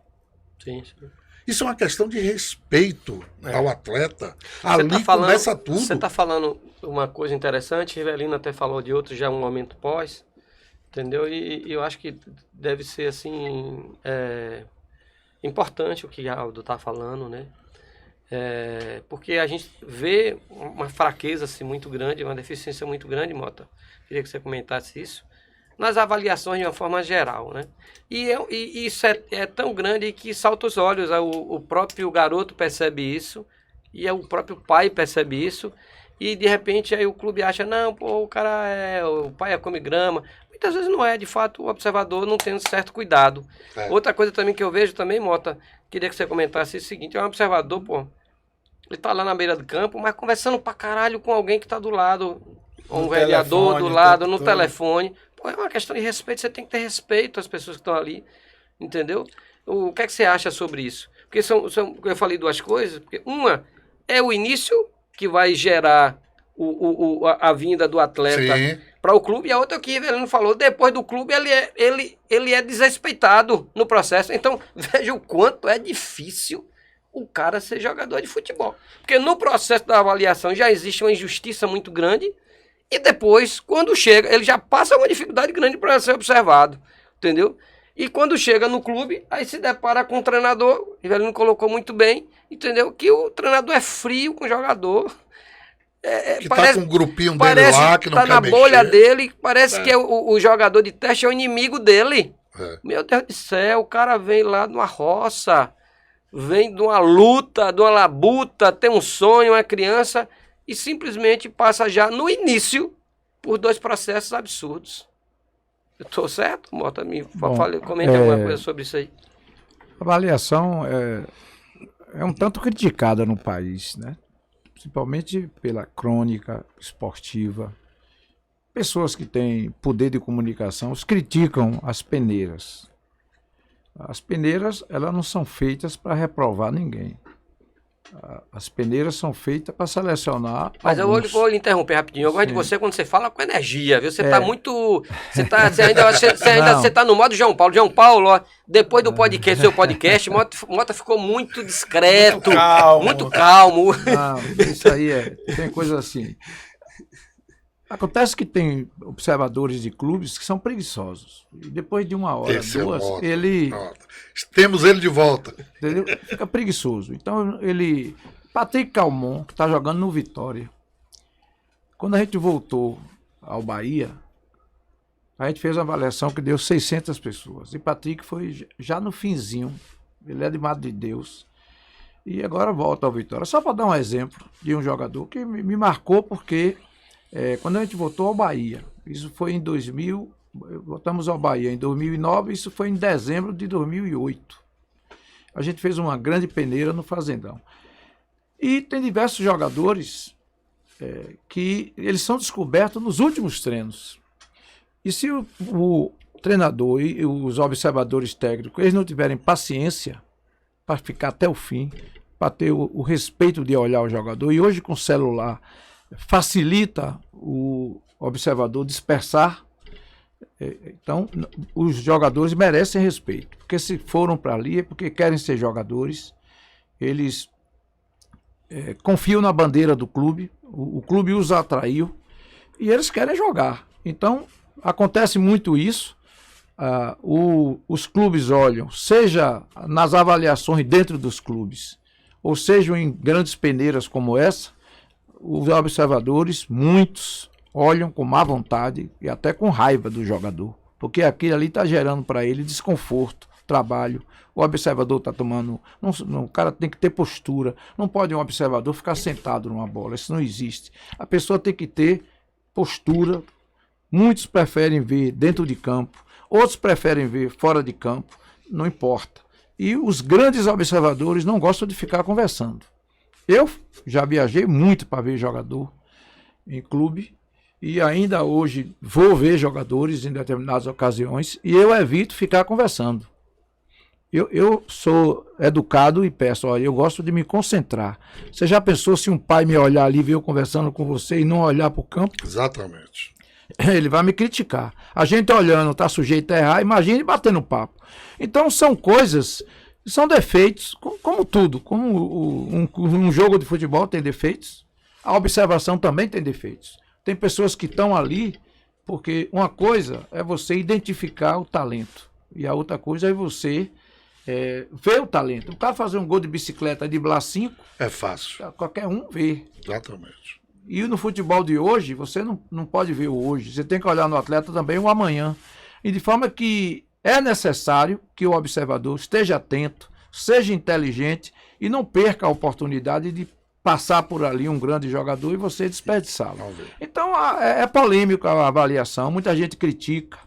Sim, sim. Isso é uma questão de respeito ao atleta. Ali começa tudo. Você está falando uma coisa interessante, Rivelino até falou de outro já um momento pós, entendeu? E eu acho que deve ser assim importante o que Aldo está falando, né? Porque a gente vê uma fraqueza assim, muito grande, uma deficiência muito grande, Mota. Queria que você comentasse isso. Nas avaliações de uma forma geral, né? E isso é tão grande que salta os olhos. O próprio garoto percebe isso, e o próprio pai percebe isso, e de repente aí o clube acha, não, pô, o pai come grama. muitas vezes não é, de fato, o observador não tem um certo cuidado. Outra coisa também que eu vejo também, Mota, queria que você comentasse o seguinte, é um observador, pô, ele tá lá na beira do campo, mas conversando pra caralho com alguém que tá do lado, um vereador do lado, no telefone. Pô, é uma questão de respeito, você tem que ter respeito às pessoas que estão ali, entendeu? O que é que você acha sobre isso? Porque eu falei duas coisas, porque uma é o início que vai gerar a vinda do atleta para o clube, e a outra que ele não falou, depois do clube ele é desrespeitado no processo. Então, veja o quanto é difícil o cara ser jogador de futebol. Porque no processo da avaliação já existe uma injustiça muito grande, e depois, quando chega, ele já passa uma dificuldade grande para ser observado, entendeu? E quando chega no clube, aí se depara com um treinador, ele não colocou muito bem, entendeu? Que o treinador é frio com o jogador. Que parece, tá com um grupinho dele lá, que não tá quer na mexer. Bolha dele, parece que o jogador de teste é o inimigo dele. Meu Deus do céu, o cara vem lá de uma roça, vem de uma luta, de uma labuta, tem um sonho, uma criança, e simplesmente passa já no início por 2 processos absurdos. Eu estou certo, Mota? Comenta alguma coisa sobre isso aí. A avaliação é um tanto criticada no país, né? Principalmente pela crônica esportiva. Pessoas que têm poder de comunicação criticam as peneiras. As peneiras, elas não são feitas para reprovar ninguém. As peneiras são feitas para selecionar. Mas alguns. eu vou lhe interromper rapidinho. Eu gosto de você quando você fala com energia, viu? Você tá muito. Você tá no modo João Paulo. João Paulo, ó, depois do podcast, seu podcast, Mota ficou muito discreto. Muito calmo. Não, isso aí tem coisas assim. Acontece que tem observadores de clubes que são preguiçosos. E depois de 1 hora, 2, temos ele de volta. Entendeu? Fica preguiçoso. Então, Patrick Calmon, que está jogando no Vitória. Quando a gente voltou ao Bahia, a gente fez uma avaliação que deu 600 pessoas. E Patrick foi já no finzinho. Ele é de Mato de Deus. E agora volta ao Vitória. Só para dar um exemplo de um jogador que me marcou porque... quando a gente voltou ao Bahia, isso foi em 2000, voltamos ao Bahia em 2009, isso foi em dezembro de 2008. A gente fez uma grande peneira no Fazendão. E tem diversos jogadores que eles são descobertos nos últimos treinos. E se o treinador e os observadores técnicos eles não tiverem paciência para ficar até o fim, para ter o respeito de olhar o jogador, e hoje com o celular facilita o observador dispersar, então os jogadores merecem respeito, porque se foram para ali é porque querem ser jogadores, eles confiam na bandeira do clube, o clube os atraiu e eles querem jogar. Então acontece muito isso, os clubes olham, seja nas avaliações dentro dos clubes, ou seja em grandes peneiras como essa, os observadores, muitos, olham com má vontade e até com raiva do jogador, porque aquilo ali está gerando para ele desconforto, trabalho. O observador está tomando... o cara tem que ter postura. Não pode um observador ficar sentado numa bola, isso não existe. A pessoa tem que ter postura. Muitos preferem ver dentro de campo, outros preferem ver fora de campo, não importa. E os grandes observadores não gostam de ficar conversando. Eu já viajei muito para ver jogador em clube e ainda hoje vou ver jogadores em determinadas ocasiões e eu evito ficar conversando. Eu sou educado e peço, olha, eu gosto de me concentrar. Você já pensou se um pai me olhar ali e ver eu conversando com você e não olhar para o campo? Exatamente. Ele vai me criticar. A gente olhando está sujeito a errar, imagine batendo papo. Então são coisas... São defeitos, como tudo, como um jogo de futebol tem defeitos, a observação também tem defeitos. Tem pessoas que estão ali, porque uma coisa é você identificar o talento, e a outra coisa é você ver o talento. O cara fazer um gol de bicicleta de driblar 5, é fácil. Qualquer um vê. Exatamente. E no futebol de hoje, você não pode ver o hoje, você tem que olhar no atleta também o amanhã. E de forma que é necessário que o observador esteja atento, seja inteligente e não perca a oportunidade de passar por ali um grande jogador e você desperdiçá-lo. Então é polêmico a avaliação, muita gente critica,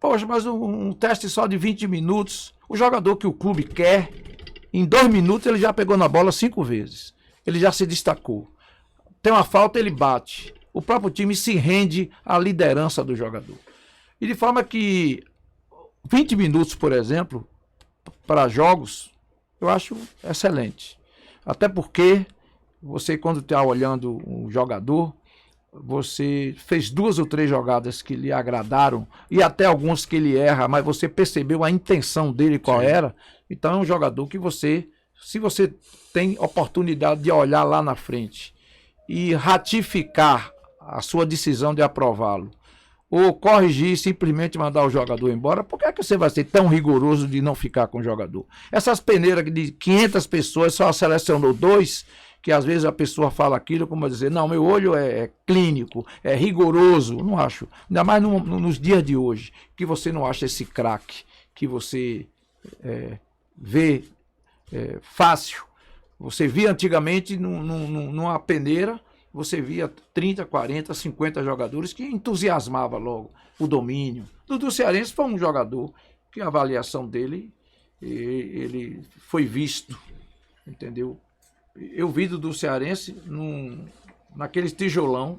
Poxa, mas um teste só de 20 minutos, o jogador que o clube quer, em 2 minutos ele já pegou na bola 5 vezes. Ele já se destacou. Tem uma falta, ele bate. O próprio time se rende à liderança do jogador. E de forma que 20 minutos, por exemplo, para jogos, eu acho excelente. Até porque você, quando está olhando um jogador, você fez 2 ou 3 jogadas que lhe agradaram, e até alguns que ele erra, mas você percebeu a intenção dele qual era. Então é um jogador que você, se você tem oportunidade de olhar lá na frente e ratificar a sua decisão de aprová-lo, ou corrigir, simplesmente mandar o jogador embora, por que é que você vai ser tão rigoroso de não ficar com o jogador? Essas peneiras de 500 pessoas, só selecionou 2, que às vezes a pessoa fala aquilo como dizer, não, meu olho é clínico, é rigoroso. Não acho. Ainda mais nos dias de hoje, que você não acha esse craque, que você vê fácil. Você via antigamente numa peneira, você via 30, 40, 50 jogadores que entusiasmava logo o domínio. Dudu Cearense foi um jogador que a avaliação dele, ele foi visto, entendeu? Eu vi Dudu Cearense naquele tijolão,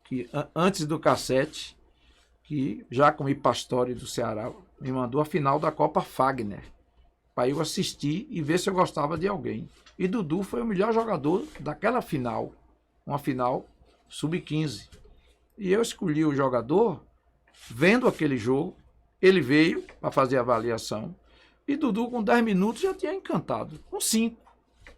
que antes do cassete, que Jacome Pastore do Ceará me mandou a final da Copa Fagner, para eu assistir e ver se eu gostava de alguém. E Dudu foi o melhor jogador daquela final, uma final sub-15. E eu escolhi o jogador, vendo aquele jogo, ele veio para fazer a avaliação, e Dudu com 10 minutos já tinha encantado, com 5.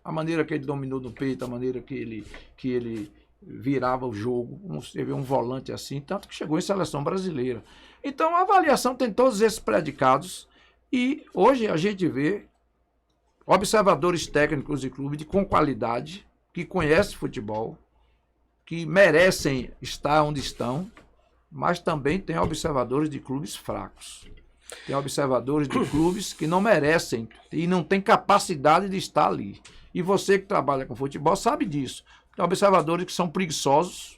A maneira que ele dominou no peito, a maneira que ele virava o jogo, teve um volante assim, tanto que chegou em seleção brasileira. Então a avaliação tem todos esses predicados, e hoje a gente vê observadores técnicos de clube com qualidade, que conhecem futebol, que merecem estar onde estão, mas também tem observadores de clubes fracos. Tem observadores de clubes que não merecem e não têm capacidade de estar ali. E você que trabalha com futebol sabe disso. Tem observadores que são preguiçosos,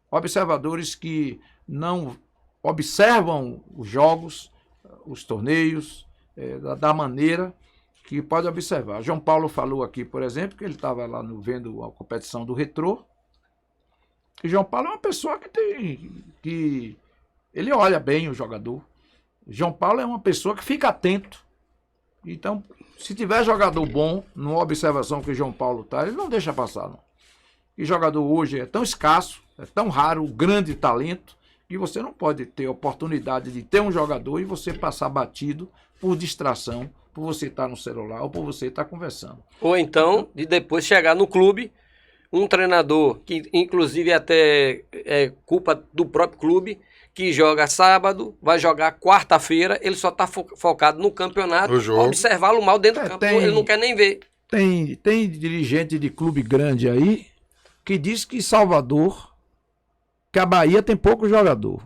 observadores que não observam os jogos, os torneios, da maneira que pode observar. João Paulo falou aqui, por exemplo, que ele estava lá vendo a competição do Retrô. E João Paulo é uma pessoa que ele olha bem o jogador. João Paulo é uma pessoa que fica atento. Então, se tiver jogador bom, numa observação que o João Paulo está, ele não deixa passar, não. E jogador hoje é tão escasso, é tão raro, o grande talento, que você não pode ter oportunidade de ter um jogador e você passar batido por distração, por você estar no celular ou por você estar conversando. Ou então, de depois chegar no clube, um treinador, que inclusive até é culpa do próprio clube, que joga sábado, vai jogar quarta-feira, ele só está focado no campeonato, observá-lo mal dentro do campo, ele não quer nem ver. Tem dirigente de clube grande aí que diz que Salvador, que a Bahia tem pouco jogador,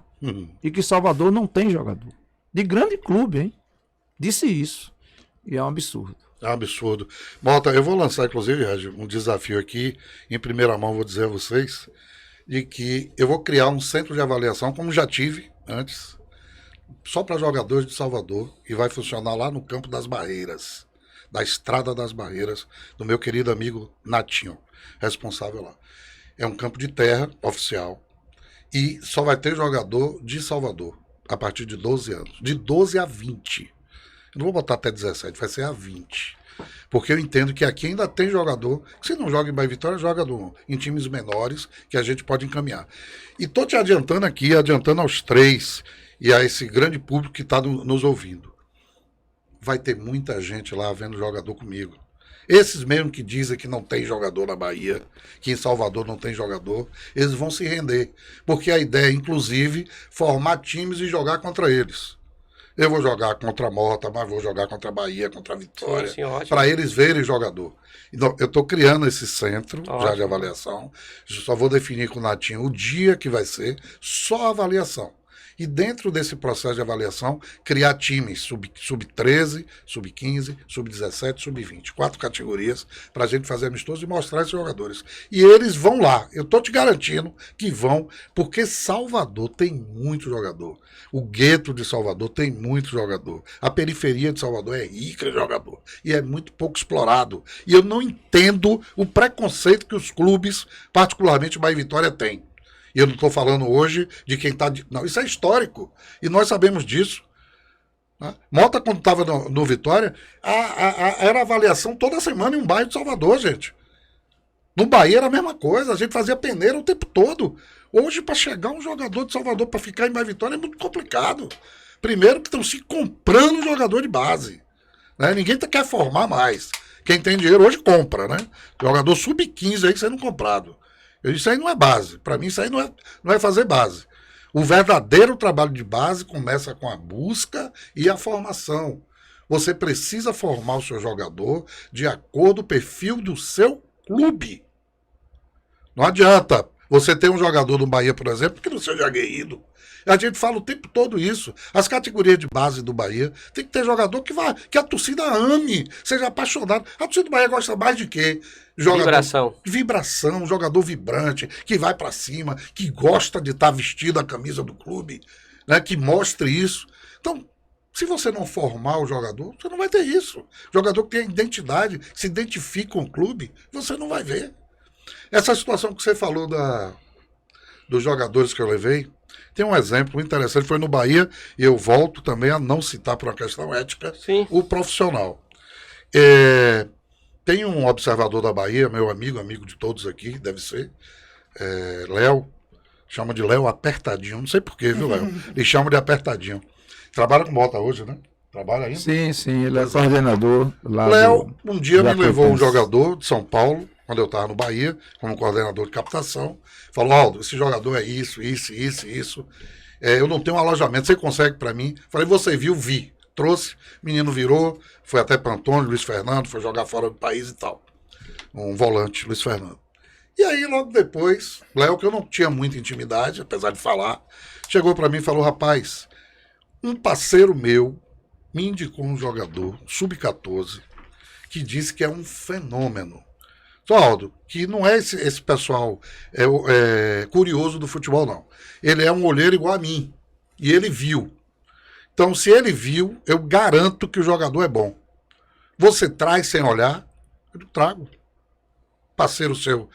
e que Salvador não tem jogador. De grande clube, hein? Disse isso. E é um absurdo. É um absurdo. Malta, eu vou lançar, inclusive, um desafio aqui, em primeira mão, vou dizer a vocês, de que eu vou criar um centro de avaliação, como já tive antes, só para jogadores de Salvador, e vai funcionar lá no Campo das Barreiras, da Estrada das Barreiras, do meu querido amigo Natinho, responsável lá. É um campo de terra oficial, e só vai ter jogador de Salvador, a partir de 12 anos, de 12 a 20. Eu não vou botar até 17, vai ser a 20. Porque eu entendo que aqui ainda tem jogador, que se não joga em Bahia Vitória, joga em times menores, que a gente pode encaminhar. E estou te adiantando aqui, adiantando aos 3 e a esse grande público que está nos ouvindo. Vai ter muita gente lá vendo jogador comigo. Esses mesmo que dizem que não tem jogador na Bahia, que em Salvador não tem jogador, eles vão se render. Porque a ideia é, inclusive, formar times e jogar contra eles. Eu vou jogar contra a Mota, mas vou jogar contra a Bahia, contra a Vitória, para eles verem jogador. Então, eu estou criando esse centro já de avaliação. Eu só vou definir com o Natinho o dia que vai ser, só avaliação. E dentro desse processo de avaliação, criar times sub-13, sub-15, sub-17, sub-20. 4 categorias para a gente fazer amistoso e mostrar esses jogadores. E eles vão lá. Eu estou te garantindo que vão, porque Salvador tem muito jogador. O gueto de Salvador tem muito jogador. A periferia de Salvador é rica de jogador. E é muito pouco explorado. E eu não entendo o preconceito que os clubes, particularmente o Bahia e Vitória, têm. E eu não estou falando hoje de quem está... Não, isso é histórico. E nós sabemos disso. Né? Mota, quando estava no Vitória, era avaliação toda semana em um bairro de Salvador, gente. No Bahia era a mesma coisa. A gente fazia peneira o tempo todo. Hoje, para chegar um jogador de Salvador para ficar em Bahia e Vitória é muito complicado. Primeiro que estão se comprando um jogador de base. Né? Ninguém quer formar mais. Quem tem dinheiro hoje compra, né? Jogador sub-15 aí sendo comprado. Isso aí não é base. Para mim, isso aí não é fazer base. O verdadeiro trabalho de base começa com a busca e a formação. Você precisa formar o seu jogador de acordo com o perfil do seu clube. Não adianta você ter um jogador do Bahia, por exemplo, que não seja aguerrido. A gente fala o tempo todo isso. As categorias de base do Bahia tem que ter jogador que a torcida ame, seja apaixonado. A torcida do Bahia gosta mais de quê? Vibração, jogador vibrante, que vai para cima, que gosta de estar vestido a camisa do clube, né, que mostre isso. Então, se você não formar o jogador, você não vai ter isso. Jogador que tem identidade, se identifica com o clube, você não vai ver. Essa situação que você falou dos jogadores que eu levei, tem um exemplo interessante, foi no Bahia, e eu volto também a não citar por uma questão ética, Sim. O profissional. Tem um observador da Bahia, meu amigo de todos aqui, deve ser, Léo, chama de Léo Apertadinho, não sei porquê, viu, Léo? Ele chama de Apertadinho. Trabalha com bota hoje, né? Trabalha ainda? Sim, ele é coordenador lá. Léo, um dia me levou um jogador de São Paulo, quando eu estava no Bahia, como coordenador de captação, falou: Aldo, esse jogador é isso. Eu não tenho um alojamento, você consegue para mim? Falei: você viu? Vi. Trouxe, menino virou, foi até para Antônio, Luiz Fernando, foi jogar fora do país e tal. Um volante, Luiz Fernando. E aí, logo depois, Léo, que eu não tinha muita intimidade, apesar de falar, chegou para mim e falou: rapaz, um parceiro meu me indicou um jogador, sub-14, que disse que é um fenômeno. Aldo, que não é esse pessoal curioso do futebol, não. Ele é um olheiro igual a mim. E ele viu. Então, se ele viu, eu garanto que o jogador é bom. Você traz sem olhar, eu trago. Parceiro seu,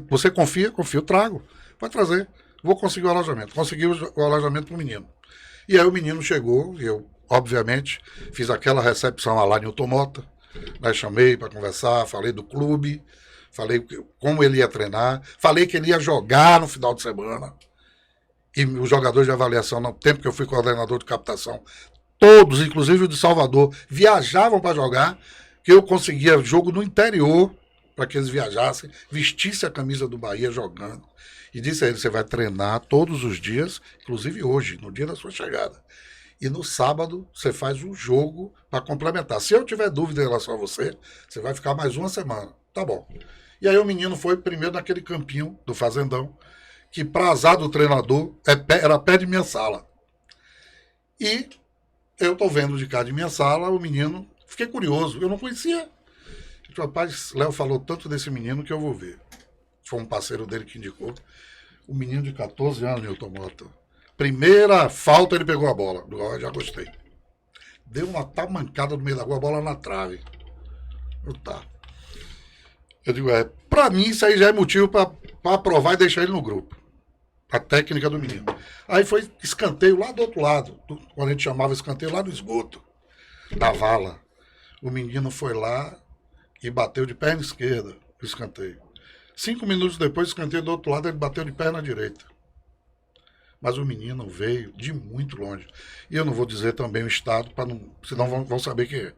você confia, eu trago. Vai trazer. Vou conseguir o alojamento. Consegui o alojamento para o menino. E aí o menino chegou, e eu, obviamente, fiz aquela recepção lá em Newton Mota. Aí chamei para conversar, falei do clube, falei como ele ia treinar, falei que ele ia jogar no final de semana. E os jogadores de avaliação, no tempo que eu fui coordenador de captação, todos, inclusive o de Salvador, viajavam para jogar, que eu conseguia jogo no interior para que eles viajassem, vestissem a camisa do Bahia jogando. E disse a ele: você vai treinar todos os dias, inclusive hoje, no dia da sua chegada. E no sábado você faz um jogo para complementar. Se eu tiver dúvida em relação a você, você vai ficar mais uma semana. Tá bom. E aí o menino foi primeiro naquele campinho do Fazendão, que para azar do treinador era pé de minha sala. E eu tô vendo de cá de minha sala o menino, fiquei curioso, eu não conhecia. O rapaz, Léo falou tanto desse menino que eu vou ver. Foi um parceiro dele que indicou. O menino de 14 anos, Newton Mota. Primeira falta, ele pegou a bola. Já gostei. Deu uma tamancada no meio da rua, a bola na trave. Eu digo: pra mim isso aí já é motivo pra aprovar e deixar ele no grupo. A técnica do menino. Aí foi escanteio lá do outro lado. Quando a gente chamava escanteio, lá no esgoto. Da vala. O menino foi lá e bateu de perna esquerda o escanteio. 5 minutos depois, o escanteio do outro lado, ele bateu de perna direita. Mas o menino veio de muito longe. E eu não vou dizer também o estado, senão vão saber que é.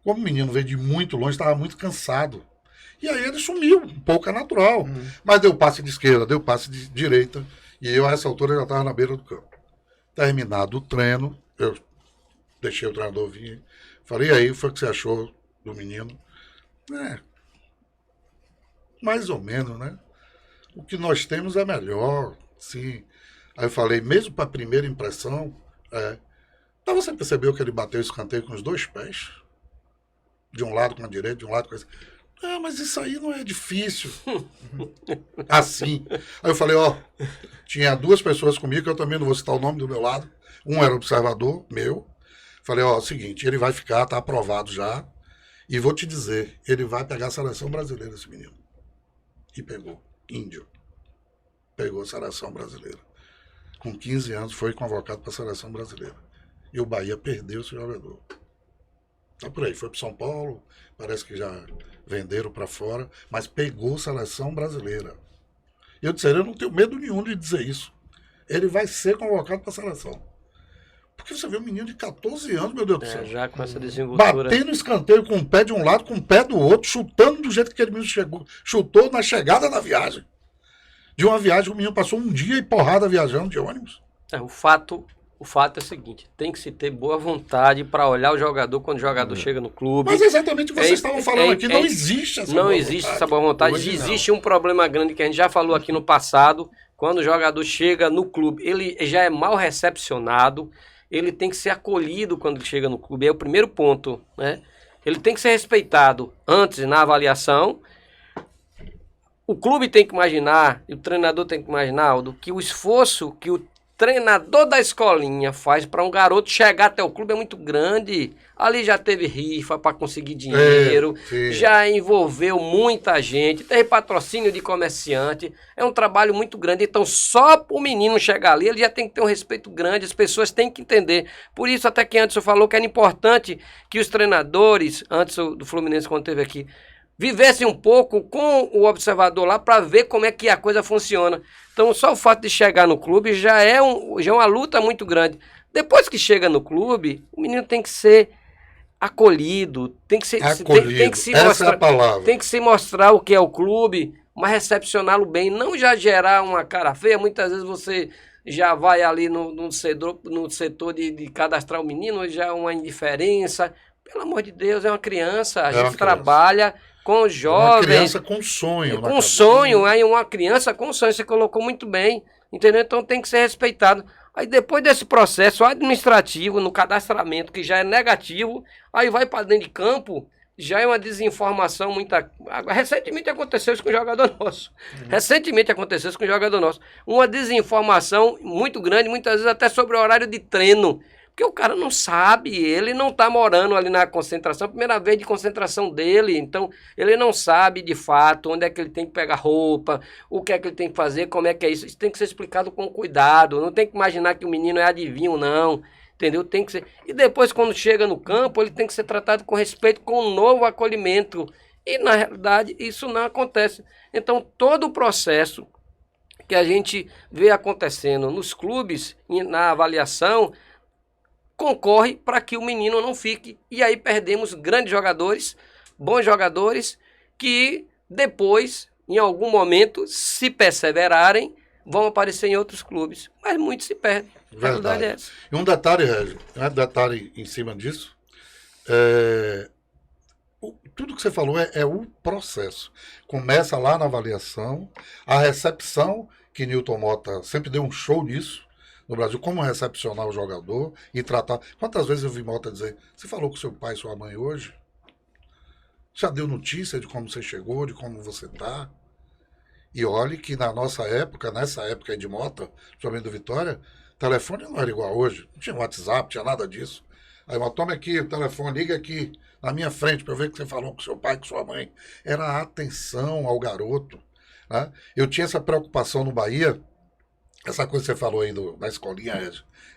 Como o menino veio de muito longe, estava muito cansado. E aí ele sumiu, um pouco é natural. Mas deu passe de esquerda, deu passe de direita. E eu, a essa altura, já estava na beira do campo. Terminado o treino, eu deixei o treinador vir. Falei: e aí, foi o que você achou do menino? Mais ou menos, né? O que nós temos é melhor, sim. Aí eu falei, mesmo para a primeira impressão, mas você percebeu que ele bateu o escanteio com os 2 pés? De um lado com a direita, de um lado com a esquerda. Ah, mas isso aí não é difícil. Assim. Aí eu falei, tinha 2 pessoas comigo, que eu também não vou citar o nome do meu lado. Um era observador, meu. Falei, seguinte, ele vai ficar, tá aprovado já. E vou te dizer, ele vai pegar a seleção brasileira, esse menino. E pegou. Índio. Pegou a seleção brasileira. Com 15 anos foi convocado para a seleção brasileira. E o Bahia perdeu esse jogador. Tá por aí, foi para São Paulo, parece que já venderam para fora, mas pegou a seleção brasileira. E eu disse, eu não tenho medo nenhum de dizer isso. Ele vai ser convocado para a seleção. Porque você vê um menino de 14 anos, meu Deus do céu. Já com essa desenvoltura. Batendo escanteio com o pé de um lado, com o pé do outro, chutando do jeito que aquele menino chutou na chegada da viagem. De uma viagem, o menino passou um dia e porrada viajando de ônibus. O fato é o seguinte, tem que se ter boa vontade para olhar o jogador quando o jogador chega no clube. Mas exatamente o que vocês estavam falando aqui, não existe essa boa vontade. Não existe essa boa vontade. Hoje Existe um problema grande que a gente já falou aqui no passado, quando o jogador chega no clube, ele já é mal recepcionado, ele tem que ser acolhido quando ele chega no clube, é o primeiro ponto, né? Ele tem que ser respeitado antes na avaliação. O clube tem que imaginar, e o treinador tem que imaginar, Aldo, que o esforço que o treinador da escolinha faz para um garoto chegar até o clube é muito grande. Ali já teve rifa para conseguir dinheiro, já envolveu muita gente, teve patrocínio de comerciante. É um trabalho muito grande. Então, só para o menino chegar ali, ele já tem que ter um respeito grande. As pessoas têm que entender. Por isso, até que antes eu falou que era importante que os treinadores, antes do Fluminense, quando esteve aqui, vivessem um pouco com o observador lá para ver como é que a coisa funciona. Então, só o fato de chegar no clube já é uma luta muito grande. Depois que chega no clube, o menino tem que ser acolhido, tem que se Essa é a palavra. Tem que se mostrar o que é o clube, mas recepcioná-lo bem, não já gerar uma cara feia. Muitas vezes você já vai ali no setor de cadastrar o menino, já uma indiferença. Pelo amor de Deus, é uma criança, a gente trabalha com jovens. Uma criança com sonho. Com sonho, aí uma criança com sonho, você colocou muito bem, entendeu? Então tem que ser respeitado. Aí depois desse processo administrativo, no cadastramento, que já é negativo, aí vai para dentro de campo, já é uma desinformação muita... Recentemente aconteceu isso com um jogador nosso. Uma desinformação muito grande, muitas vezes até sobre o horário de treino. Porque o cara não sabe, ele não está morando ali na concentração, primeira vez de concentração dele, então ele não sabe de fato onde é que ele tem que pegar roupa, o que é que ele tem que fazer, como é que é isso. Isso tem que ser explicado com cuidado, não tem que imaginar que o menino é adivinho, não, entendeu? Tem que ser. E depois, quando chega no campo, ele tem que ser tratado com respeito, com um novo acolhimento. E na realidade, isso não acontece. Então, todo o processo que a gente vê acontecendo nos clubes, na avaliação, concorre para que o menino não fique. E aí perdemos grandes jogadores, bons jogadores, que depois, em algum momento, se perseverarem, vão aparecer em outros clubes. Mas muitos se perdem. A verdade é essa. E um detalhe, Régio, em cima disso, tudo que você falou é o processo. Começa lá na avaliação, a recepção, que Newton Mota sempre deu um show nisso, no Brasil, como recepcionar o jogador e tratar... Quantas vezes eu vi Mota dizer, você falou com seu pai e sua mãe hoje? Já deu notícia de como você chegou, de como você está? E olhe que nessa época de Mota, principalmente do Vitória, telefone não era igual hoje. Não tinha WhatsApp, não tinha nada disso. Aí, mas toma aqui o telefone, liga aqui na minha frente para eu ver que você falou com seu pai e com sua mãe. Era a atenção ao garoto. Né? Eu tinha essa preocupação no Bahia. Essa coisa que você falou aí da escolinha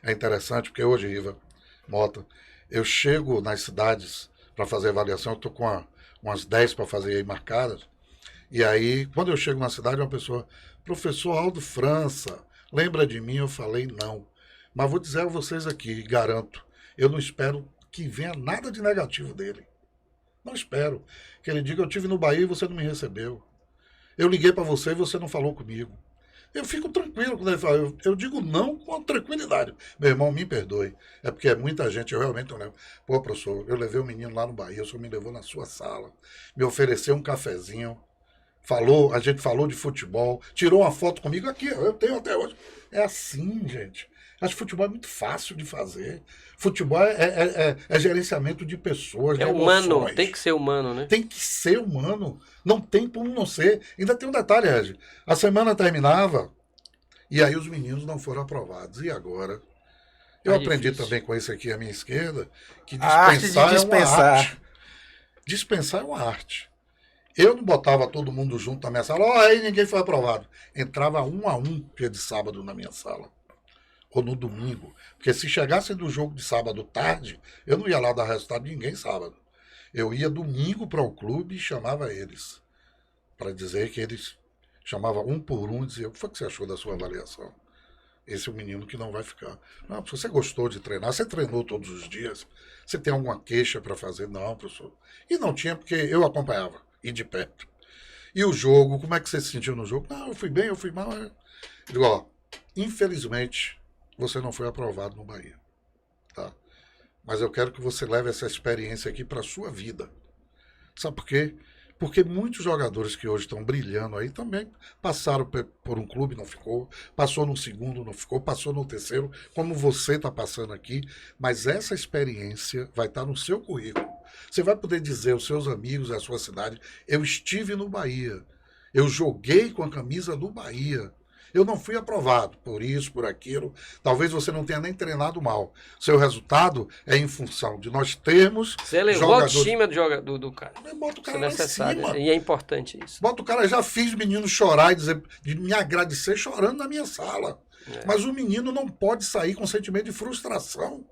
é interessante, porque hoje, Riva, Mota, eu chego nas cidades para fazer avaliação, eu estou com umas 10 para fazer aí marcadas, e aí, quando eu chego na cidade, uma pessoa, professor Aldo França, lembra de mim? Eu falei, não. Mas vou dizer a vocês aqui, garanto, eu não espero que venha nada de negativo dele. Não espero. Que ele diga, eu estive no Bahia e você não me recebeu. Eu liguei para você e você não falou comigo. Eu fico tranquilo quando ele fala. Eu digo não com tranquilidade. Meu irmão, me perdoe. É porque é muita gente, eu realmente não levo. Pô, professor, eu levei o menino lá no Bahia, o senhor me levou na sua sala, me ofereceu um cafezinho. a gente falou de futebol, tirou uma foto comigo aqui, eu tenho até hoje. É assim, gente. Acho que futebol é muito fácil de fazer. Futebol é gerenciamento de pessoas, de humano, emoções. tem que ser humano, né? Tem que ser humano. Não tem como não ser. Ainda tem um detalhe, Regi. A semana terminava e aí os meninos não foram aprovados. E agora? Eu aprendi difícil. também com esse aqui à minha esquerda que A arte de dispensar é uma dispensar. arte. Dispensar é uma arte. Eu não botava todo mundo junto na minha sala. Ó, aí ninguém foi aprovado. Entrava 1 a 1 dia de sábado na minha sala. Ou no domingo. Porque se chegasse do jogo de sábado tarde, eu não ia lá dar resultado de ninguém sábado. Eu ia domingo para o clube e chamava eles. Para dizer que eles chamavam um por um e diziam: o que foi que você achou da sua avaliação? Esse é o menino que não vai ficar. Não, se você gostou de treinar, você treinou todos os dias, você tem alguma queixa para fazer? Não, professor. E não tinha, porque eu acompanhava, e de perto. E o jogo, como é que você se sentiu no jogo? Não, eu fui bem, eu fui mal. Eu digo, ó, infelizmente, você não foi aprovado no Bahia. Tá? Mas eu quero que você leve essa experiência aqui para a sua vida. Sabe por quê? Porque muitos jogadores que hoje estão brilhando aí também passaram por um clube, não ficou, passou no segundo, não ficou, passou no terceiro, como você está passando aqui, mas essa experiência vai estar no seu currículo. Você vai poder dizer aos seus amigos, à sua cidade: eu estive no Bahia, eu joguei com a camisa do Bahia. Eu não fui aprovado por isso, por aquilo. Talvez você não tenha nem treinado mal. Seu resultado é em função de nós termos Você elevou a autoestima do cara. Bota o Isso é cara lá em necessário. cima. E é importante isso. Bota o cara, já fiz o menino chorar e dizer, de me agradecer chorando na minha sala. Mas o menino não pode sair com sentimento de frustração.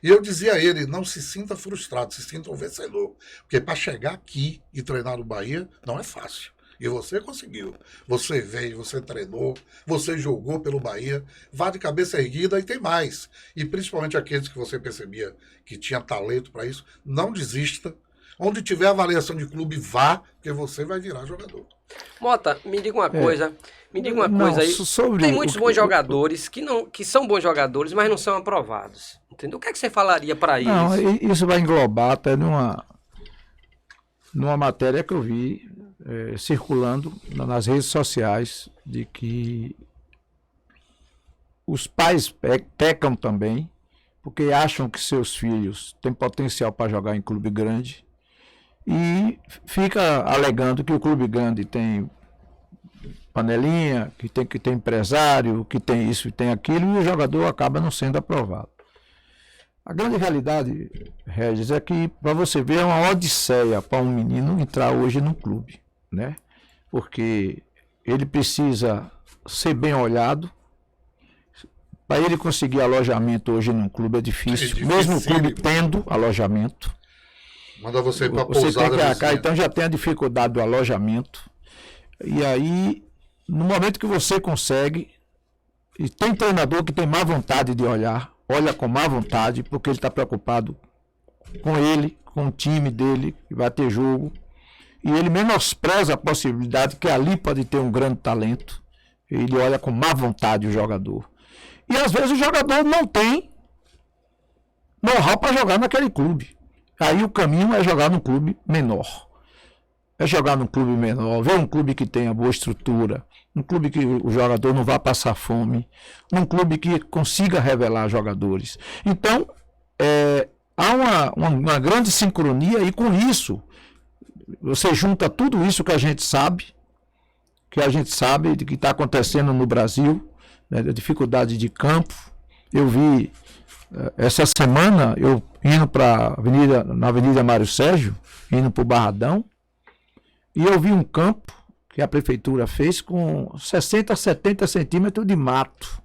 E eu dizia a ele: não se sinta frustrado, se sinta um vencedor. Porque para chegar aqui e treinar no Bahia não é fácil. E você conseguiu. Você veio, você treinou, você jogou pelo Bahia, vá de cabeça erguida e tem mais. E principalmente aqueles que você percebia que tinha talento para isso, não desista. Onde tiver avaliação de clube, vá, porque você vai virar jogador. Mota, me diga uma coisa. Me diga uma Não, coisa aí. sobre Tem muitos o- bons jogadores que são bons jogadores, mas não são aprovados. Entendeu? O que é que você falaria para eles? Não, isso vai englobar até numa matéria que eu vi circulando nas redes sociais, de que os pais pecam também, porque acham que seus filhos têm potencial para jogar em clube grande e fica alegando que o clube grande tem panelinha, que tem empresário, que tem isso e tem aquilo, e o jogador acaba não sendo aprovado. A grande realidade, Regis, é que, para você ver, é uma odisseia para um menino entrar hoje no clube, né? Porque ele precisa ser bem olhado. Para ele conseguir alojamento hoje num clube é difícil, mesmo o clube tendo alojamento. Manda você ir para a Você tem pousada que arcar, vizinha. então já tem a dificuldade do alojamento. E aí, no momento que você consegue, e tem treinador que tem má vontade de olhar, olha com má vontade, porque ele está preocupado com ele, com o time dele, que vai ter jogo. E ele menospreza a possibilidade que ali pode ter um grande talento. Ele olha com má vontade o jogador. E às vezes o jogador não tem know-how para jogar naquele clube. Aí o caminho é jogar num clube menor. É jogar num clube menor, ver um clube que tenha boa estrutura, um clube que o jogador não vá passar fome, um clube que consiga revelar jogadores. Então, há uma grande sincronia, e com isso, você junta tudo isso que a gente sabe de que está acontecendo no Brasil, né, da dificuldade de campo. Eu vi essa semana, eu indo na Avenida Mário Sérgio, indo para o Barradão, e eu vi um campo que a prefeitura fez com 60 a 70 centímetros de mato.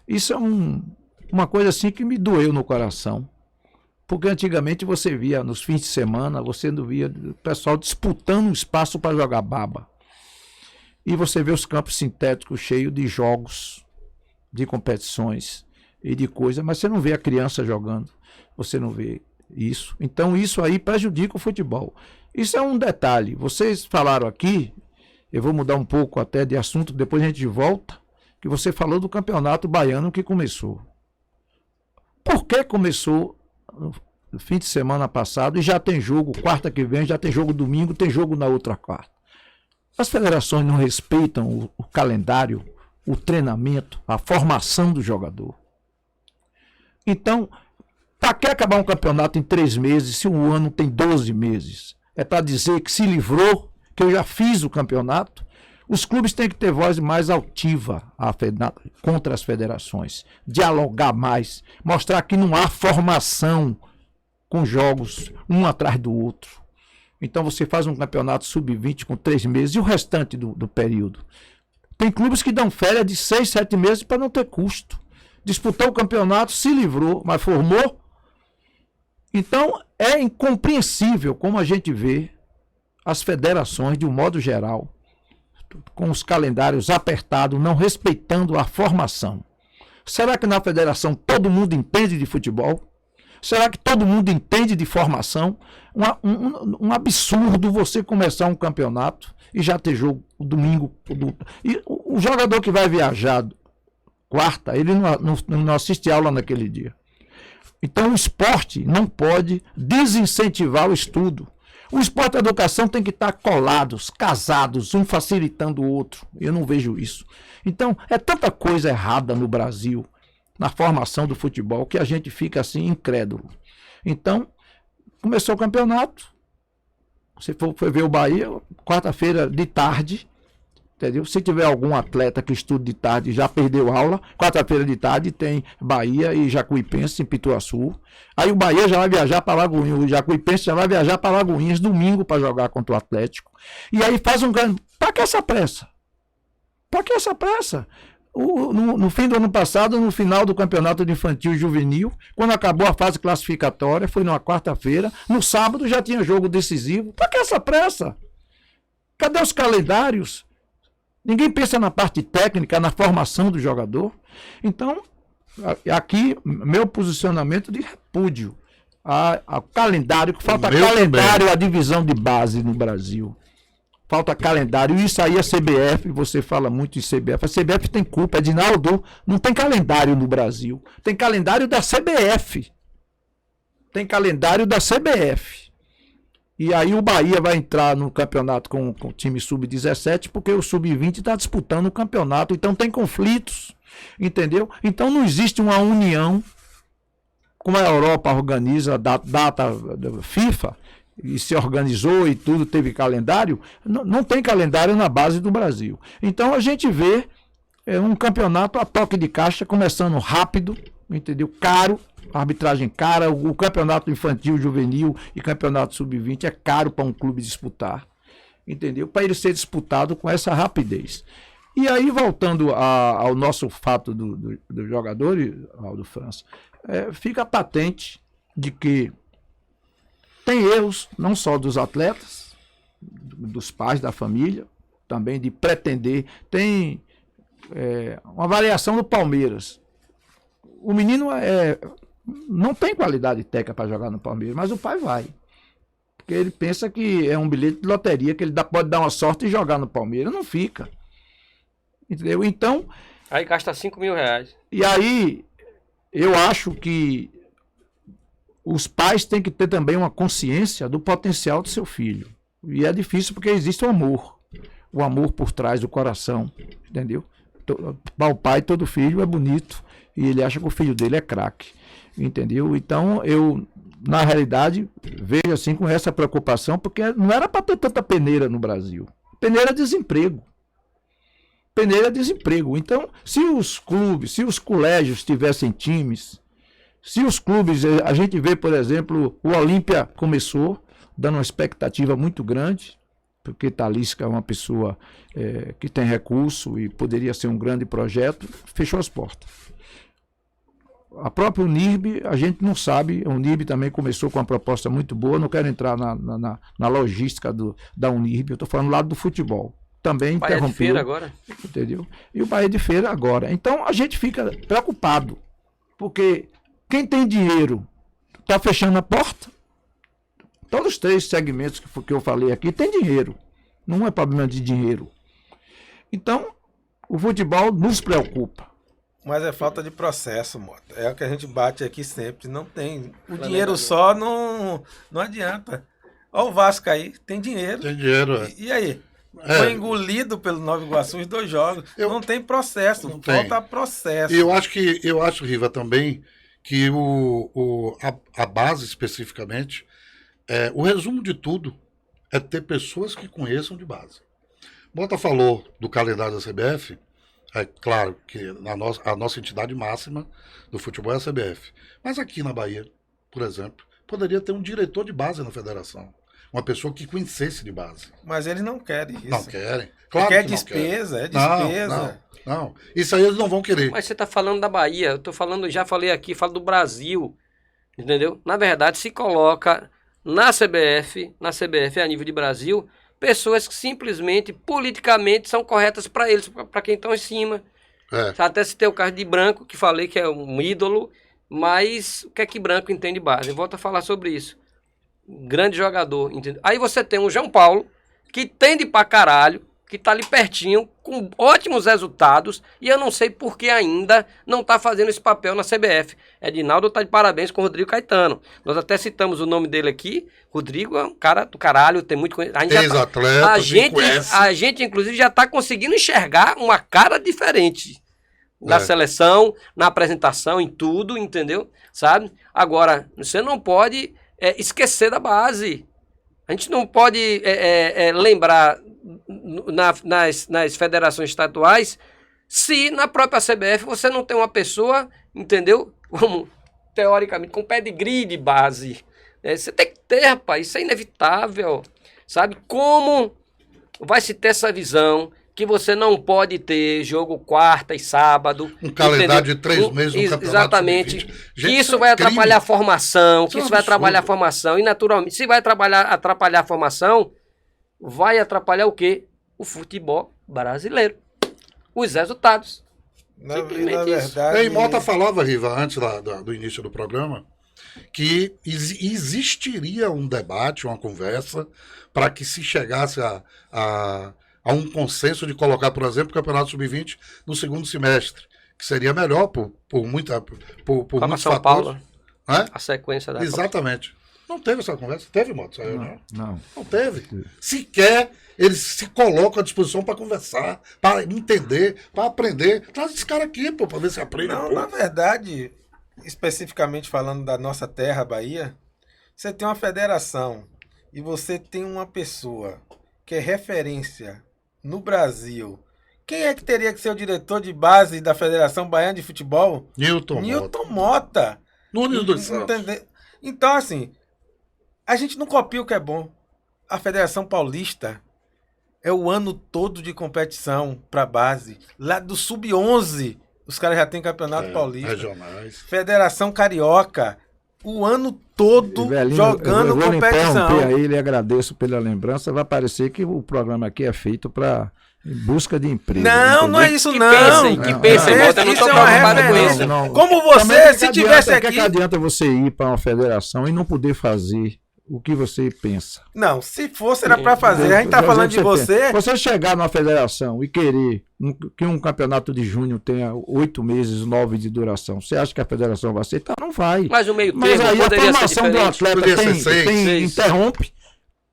Isso é uma coisa assim que me doeu no coração. Porque antigamente você via nos fins de semana, você não via o pessoal disputando espaço para jogar baba. E você vê os campos sintéticos cheios de jogos, de competições e de coisas, mas você não vê a criança jogando, você não vê isso. Então isso aí prejudica o futebol. Isso é um detalhe. Vocês falaram aqui, eu vou mudar um pouco até de assunto, depois a gente volta, que você falou do campeonato baiano que começou. Por que começou no fim de semana passado e já tem jogo quarta que vem, já tem jogo domingo, tem jogo na outra quarta? As federações não respeitam o calendário, o treinamento, a formação do jogador. Então, para que acabar um campeonato em 3 meses se um ano tem 12 meses? É para dizer que se livrou, que eu já fiz o campeonato? Os clubes têm que ter voz mais altiva contra as federações, dialogar mais, mostrar que não há formação com jogos um atrás do outro. Então você faz um campeonato sub-20 com 3 meses e o restante do período. Tem clubes que dão férias de 6, 7 meses para não ter custo. Disputou o campeonato, se livrou, mas formou. Então é incompreensível como a gente vê as federações, de um modo geral, com os calendários apertados, não respeitando a formação. Será que na federação todo mundo entende de futebol? Será que todo mundo entende de formação? Um absurdo você começar um campeonato e já ter jogo domingo. E o jogador que vai viajar quarta, ele não assiste aula naquele dia. Então o esporte não pode desincentivar o estudo. O esporte e a educação tem que estar colados, casados, um facilitando o outro. Eu não vejo isso. Então, é tanta coisa errada no Brasil, na formação do futebol, que a gente fica assim incrédulo. Então, começou o campeonato. Você foi ver o Bahia, quarta-feira de tarde, entendeu? Se tiver algum atleta que estude de tarde já perdeu aula, quarta-feira de tarde tem Bahia e Jacuipense em Pituaçu. Aí o Bahia já vai viajar para Lagoinhas, o Jacuipense já vai viajar para Lagoinhas domingo para jogar contra o Atlético. E aí faz um grande... Para que essa pressa? Para que essa pressa? No fim do ano passado, no final do campeonato de infantil e juvenil, quando acabou a fase classificatória, foi numa quarta-feira, no sábado já tinha jogo decisivo. Para que essa pressa? Cadê os calendários? Ninguém pensa na parte técnica, na formação do jogador. Então, aqui, meu posicionamento de repúdio ao calendário, que falta calendário à divisão de base no Brasil. Falta calendário. Isso aí a CBF, você fala muito em CBF. A CBF tem culpa, Edinaldo, não tem calendário no Brasil. Tem calendário da CBF. Tem calendário da CBF. E aí o Bahia vai entrar no campeonato com o time sub-17, porque o sub-20 está disputando o campeonato, então tem conflitos, entendeu? Então não existe uma união, como a Europa organiza a data da FIFA, e se organizou e tudo, teve calendário, não tem calendário na base do Brasil. Então a gente vê um campeonato a toque de caixa, começando rápido, entendeu? Caro, arbitragem cara, o campeonato infantil, juvenil e campeonato sub-20 é caro para um clube disputar, entendeu? Para ele ser disputado com essa rapidez. E aí, voltando ao nosso fato do jogador, Aldo França, fica patente de que tem erros, não só dos atletas, dos pais, da família, também de pretender. Tem uma variação do Palmeiras. O menino não tem qualidade técnica para jogar no Palmeiras, mas o pai vai. Porque ele pensa que é um bilhete de loteria, que ele pode dar uma sorte e jogar no Palmeiras. Não fica. Entendeu? Então... Aí gasta 5 mil reais. E aí, eu acho que os pais têm que ter também uma consciência do potencial do seu filho. E é difícil porque existe o amor. O amor por trás do coração. Entendeu? Para o pai, todo filho é bonito. E ele acha que o filho dele é craque. Entendeu? Então, eu, na realidade, vejo assim com essa preocupação, porque não era para ter tanta peneira no Brasil. Peneira é desemprego. Peneira é desemprego. Então, se os clubes, se os colégios tivessem times, se os clubes, a gente vê, por exemplo, o Olímpia começou, dando uma expectativa muito grande, porque Talisca é uma pessoa que tem recurso e poderia ser um grande projeto, fechou as portas. A própria Unirb, a gente não sabe, a Unirb também começou com uma proposta muito boa, não quero entrar na logística da Unirb, eu estou falando do lado do futebol. Também Bahia interrompeu. De Feira agora. Entendeu? E o Bahia de Feira agora. Então a gente fica preocupado, porque quem tem dinheiro está fechando a porta. Todos os 3 segmentos que eu falei aqui tem dinheiro. Não é problema de dinheiro. Então, o futebol nos preocupa. Mas é falta de processo, Mota. É o que a gente bate aqui sempre. Não tem. O dinheiro só não adianta. Olha o Vasco aí, tem dinheiro. Tem dinheiro, E aí? Foi engolido pelo Nova Iguaçu os 2 jogos. Não tem processo, não falta tem. processo. E eu acho, Riva, também que a base especificamente, o resumo de tudo é ter pessoas que conheçam de base. Bota falou do calendário da CBF, é claro que a nossa entidade máxima do futebol é a CBF. Mas aqui na Bahia, por exemplo, poderia ter um diretor de base na federação. Uma pessoa que conhecesse de base. Mas eles não querem isso. Não querem. Claro porque que não despesa, querem. é despesa. Não. Isso aí eles não vão querer. Mas você está falando da Bahia, eu tô falando, já falei aqui, falo do Brasil, entendeu? Na verdade, se coloca na CBF a nível de Brasil, pessoas que simplesmente, politicamente, são corretas para eles, para quem estão em cima. Até citei o caso de Branco, que falei que é um ídolo, mas o que é que Branco entende de base? Eu volto a falar sobre isso. Grande jogador, entendeu? Aí você tem um João Paulo, que entende pra caralho, que tá ali pertinho, com ótimos resultados, e eu não sei por que ainda não tá fazendo esse papel na CBF. Edinaldo tá de parabéns com o Rodrigo Caetano. Nós até citamos o nome dele aqui. Rodrigo é um cara do caralho, tem muito conhecimento. Ex-atleta, a gente, inclusive, já tá conseguindo enxergar uma cara diferente na seleção, na apresentação, em tudo, entendeu? Sabe? Agora, você não pode esquecer da base. A gente não pode lembrar nas federações estaduais se na própria CBF você não tem uma pessoa, entendeu? Como, teoricamente, com pedigree de base. Você tem que ter, rapaz, isso é inevitável. Sabe? Como vai se ter essa visão que você não pode ter jogo quarta e sábado. Um calendário de 3 meses no campeonato. Exatamente. Gente, que isso vai atrapalhar a formação, que isso vai atrapalhar a formação. E naturalmente, se vai atrapalhar a formação, vai atrapalhar o quê? O futebol brasileiro. Os resultados. Simplesmente na verdade... E Mota falava, Riva, antes do início do programa, que existiria um debate, uma conversa, para que se chegasse a um consenso de colocar, por exemplo, o Campeonato Sub-20 no segundo semestre, que seria melhor por muitos São fatores. Paulo, né? a sequência da Exatamente. Não teve essa conversa? Teve, Moto? Não teve. Sequer eles se colocam à disposição para conversar, para entender, para aprender. Traz esse cara aqui, pô, para ver se aprende. Não, na verdade, especificamente falando da nossa terra, Bahia, você tem uma federação e você tem uma pessoa que é referência no Brasil. Quem é que teria que ser o diretor de base da Federação Baiana de Futebol? Newton Mota. Nunes dos Santos. Então, assim, a gente não copia o que é bom. A Federação Paulista é o ano todo de competição para base. Lá do Sub-11, os caras já têm Campeonato Paulista. Regionais. Federação Carioca, o ano todo jogando eu vou competição. Interromper aí, lhe agradeço pela lembrança. Vai parecer que o programa aqui é feito em busca de emprego. Não é isso não. Que pensem, eu não estou preocupado com isso. Como você, se tivesse aqui... que adianta você ir para uma federação e não poder fazer o que você pensa? Não, se fosse era para fazer. A gente tá falando de você... Você chegar numa federação e querer que um campeonato de junho tenha 8 meses, 9 de duração, você acha que a federação vai aceitar? Não vai. Mas o meio termo Mas aí poderia a formação do atleta interrompe.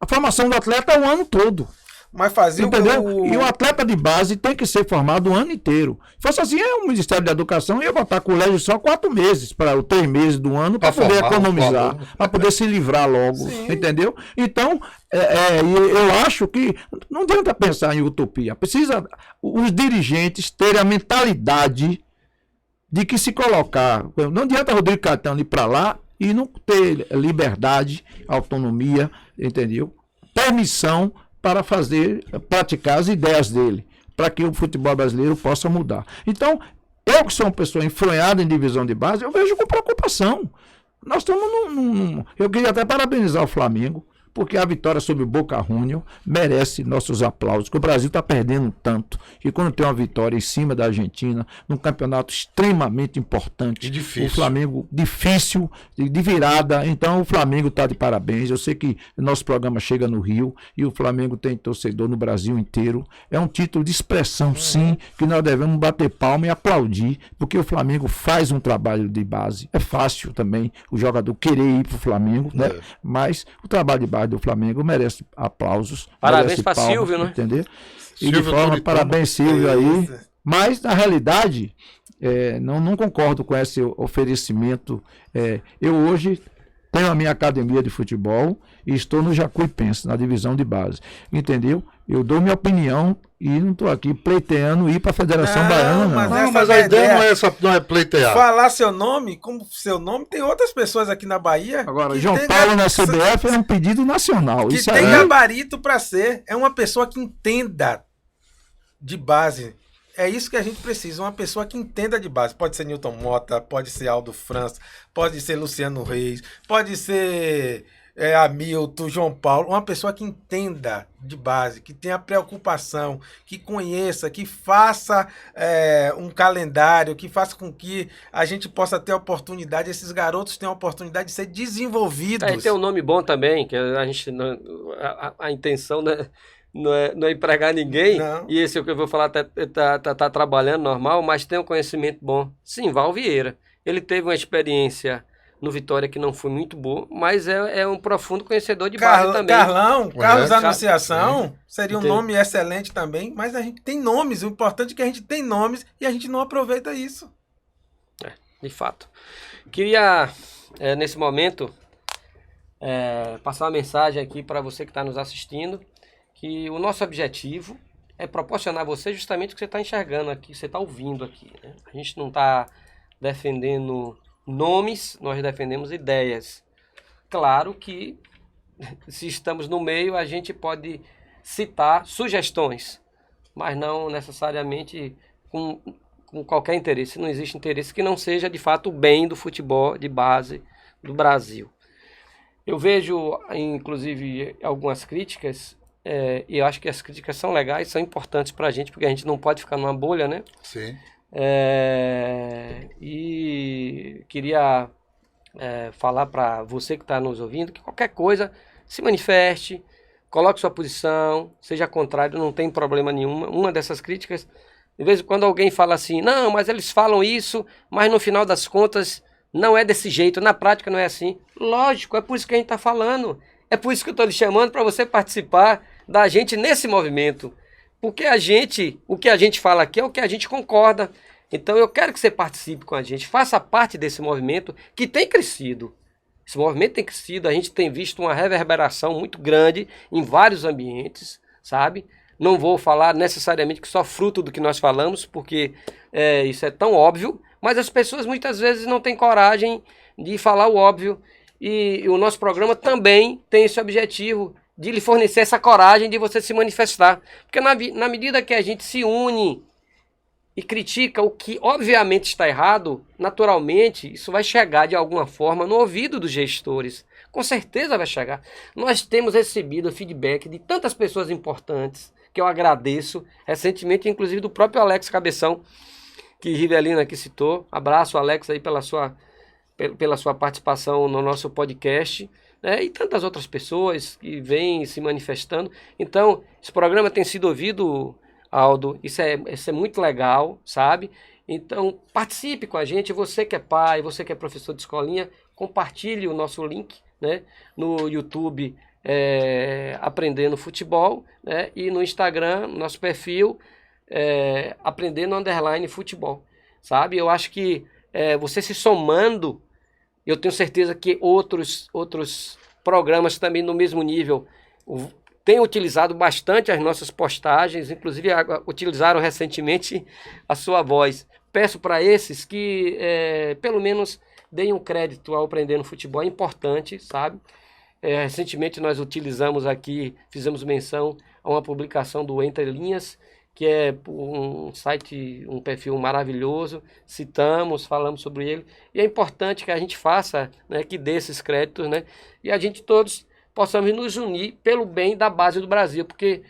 A formação do atleta é o ano todo. Mas fazia entendeu? E o atleta de base tem que ser formado o ano inteiro. Se fosse assim, o Ministério da Educação ia botar colégio só 4 meses, para 3 meses do ano, para poder economizar, para poder se livrar logo. Sim. Entendeu? Então, eu acho que não adianta pensar em utopia. Precisa os dirigentes terem a mentalidade de que se colocar. Não adianta Rodrigo Caetano ir para lá e não ter liberdade, autonomia, entendeu? Permissão para praticar as ideias dele, para que o futebol brasileiro possa mudar. Então, eu que sou uma pessoa enfronhada em divisão de base, eu vejo com preocupação. Nós estamos Eu queria até parabenizar o Flamengo, porque a vitória sobre o Boca Juniors merece nossos aplausos, que o Brasil está perdendo tanto, que quando tem uma vitória em cima da Argentina, num campeonato extremamente importante, e difícil. O Flamengo difícil, de virada, então o Flamengo está de parabéns. Eu sei que nosso programa chega no Rio e o Flamengo tem torcedor no Brasil inteiro, é um título de expressão, sim, que nós devemos bater palma e aplaudir, porque o Flamengo faz um trabalho de base. É fácil também o jogador querer ir para o Flamengo, né? Mas o trabalho de base base do Flamengo merece aplausos. Parabéns merece para palmas, Silvio, né? Entender? E Silvio de forma, Toritano. parabéns, Silvio, aí. Isso. Mas, na realidade, não concordo com esse oferecimento. Eu hoje tenho a minha academia de futebol e estou no Jacuipense, na divisão de base. Entendeu? Eu dou minha opinião e não estou aqui pleiteando ir para a Federação Não, Baiana, não. mas Não, mas essa a é a ideia ideia. não é pleitear. Falar seu nome, como seu nome, tem outras pessoas aqui na Bahia. Agora, que João tem Paulo na CBF é um pedido nacional. que Isso tem aí. gabarito para ser. É uma pessoa que entenda de base. É isso que a gente precisa, uma pessoa que entenda de base. Pode ser Newton Mota, pode ser Aldo França, pode ser Luciano Reis, pode ser Hamilton, João Paulo. Uma pessoa que entenda de base, que tenha preocupação, que conheça, que faça um calendário, que faça com que a gente possa ter oportunidade, esses garotos tenham a oportunidade de ser desenvolvidos. Tem um nome bom também, que a gente a intenção, né? Não é empregar ninguém, Não. e esse é o que eu vou falar, tá trabalhando normal, mas tem um conhecimento bom. Sim, Val Vieira. Ele teve uma experiência no Vitória que não foi muito boa, mas é um profundo conhecedor de base também. Carlos Anunciação seria um Entendi. nome excelente também, mas a gente tem nomes, o importante é que a gente tem nomes e a gente não aproveita isso. De fato. Queria, nesse momento, passar uma mensagem aqui para você que está nos assistindo, que o nosso objetivo é proporcionar a você justamente o que você está enxergando aqui, você está ouvindo aqui, né? A gente não está defendendo nomes, nós defendemos ideias. Claro que, se estamos no meio, a gente pode citar sugestões, mas não necessariamente com qualquer interesse. Não existe interesse que não seja, de fato, o bem do futebol de base do Brasil. Eu vejo, inclusive, algumas críticas, e eu acho que as críticas são legais, são importantes para a gente, porque a gente não pode ficar numa bolha, né? Sim. E queria falar para você que está nos ouvindo que qualquer coisa, se manifeste, coloque sua posição, seja contrário, não tem problema nenhum. Uma dessas críticas, de vez em quando alguém fala assim, não, mas eles falam isso, mas no final das contas não é desse jeito, na prática não é assim. Lógico, é por isso que a gente está falando, é por isso que eu estou lhe chamando para você participar da gente nesse movimento. Porque o que a gente fala aqui é o que a gente concorda. Então eu quero que você participe com a gente, faça parte desse movimento que tem crescido. Esse movimento tem crescido, a gente tem visto uma reverberação muito grande em vários ambientes, sabe? Não vou falar necessariamente que só fruto do que nós falamos, porque isso é tão óbvio, mas as pessoas muitas vezes não têm coragem de falar o óbvio. E o nosso programa também tem esse objetivo de lhe fornecer essa coragem de você se manifestar. Porque na medida que a gente se une e critica o que obviamente está errado, naturalmente isso vai chegar de alguma forma no ouvido dos gestores. Com certeza vai chegar. Nós temos recebido feedback de tantas pessoas importantes, que eu agradeço, recentemente inclusive do próprio Alex Cabeção, que Rivelina aqui citou. Abraço, Alex, aí pela sua participação no nosso podcast, né? E tantas outras pessoas que vêm se manifestando. Então, esse programa tem sido ouvido, Aldo, isso é muito legal, sabe? Então, participe com a gente, você que é pai, você que é professor de escolinha, compartilhe o nosso link, né? No YouTube, Aprendendo Futebol, né? E no Instagram, nosso perfil, Aprendendo_Futebol, sabe? Eu acho que você se somando, eu tenho certeza que outros programas também no mesmo nível têm utilizado bastante as nossas postagens, inclusive utilizaram recentemente a sua voz. Peço para esses que pelo menos deem um crédito ao Aprendendo Futebol, é importante, sabe? Recentemente nós utilizamos aqui, fizemos menção a uma publicação do Entre Linhas, que é um site, um perfil maravilhoso, citamos, falamos sobre ele, e é importante que a gente faça, né, que dê esses créditos, né, e a gente todos possamos nos unir pelo bem da base do Brasil, porque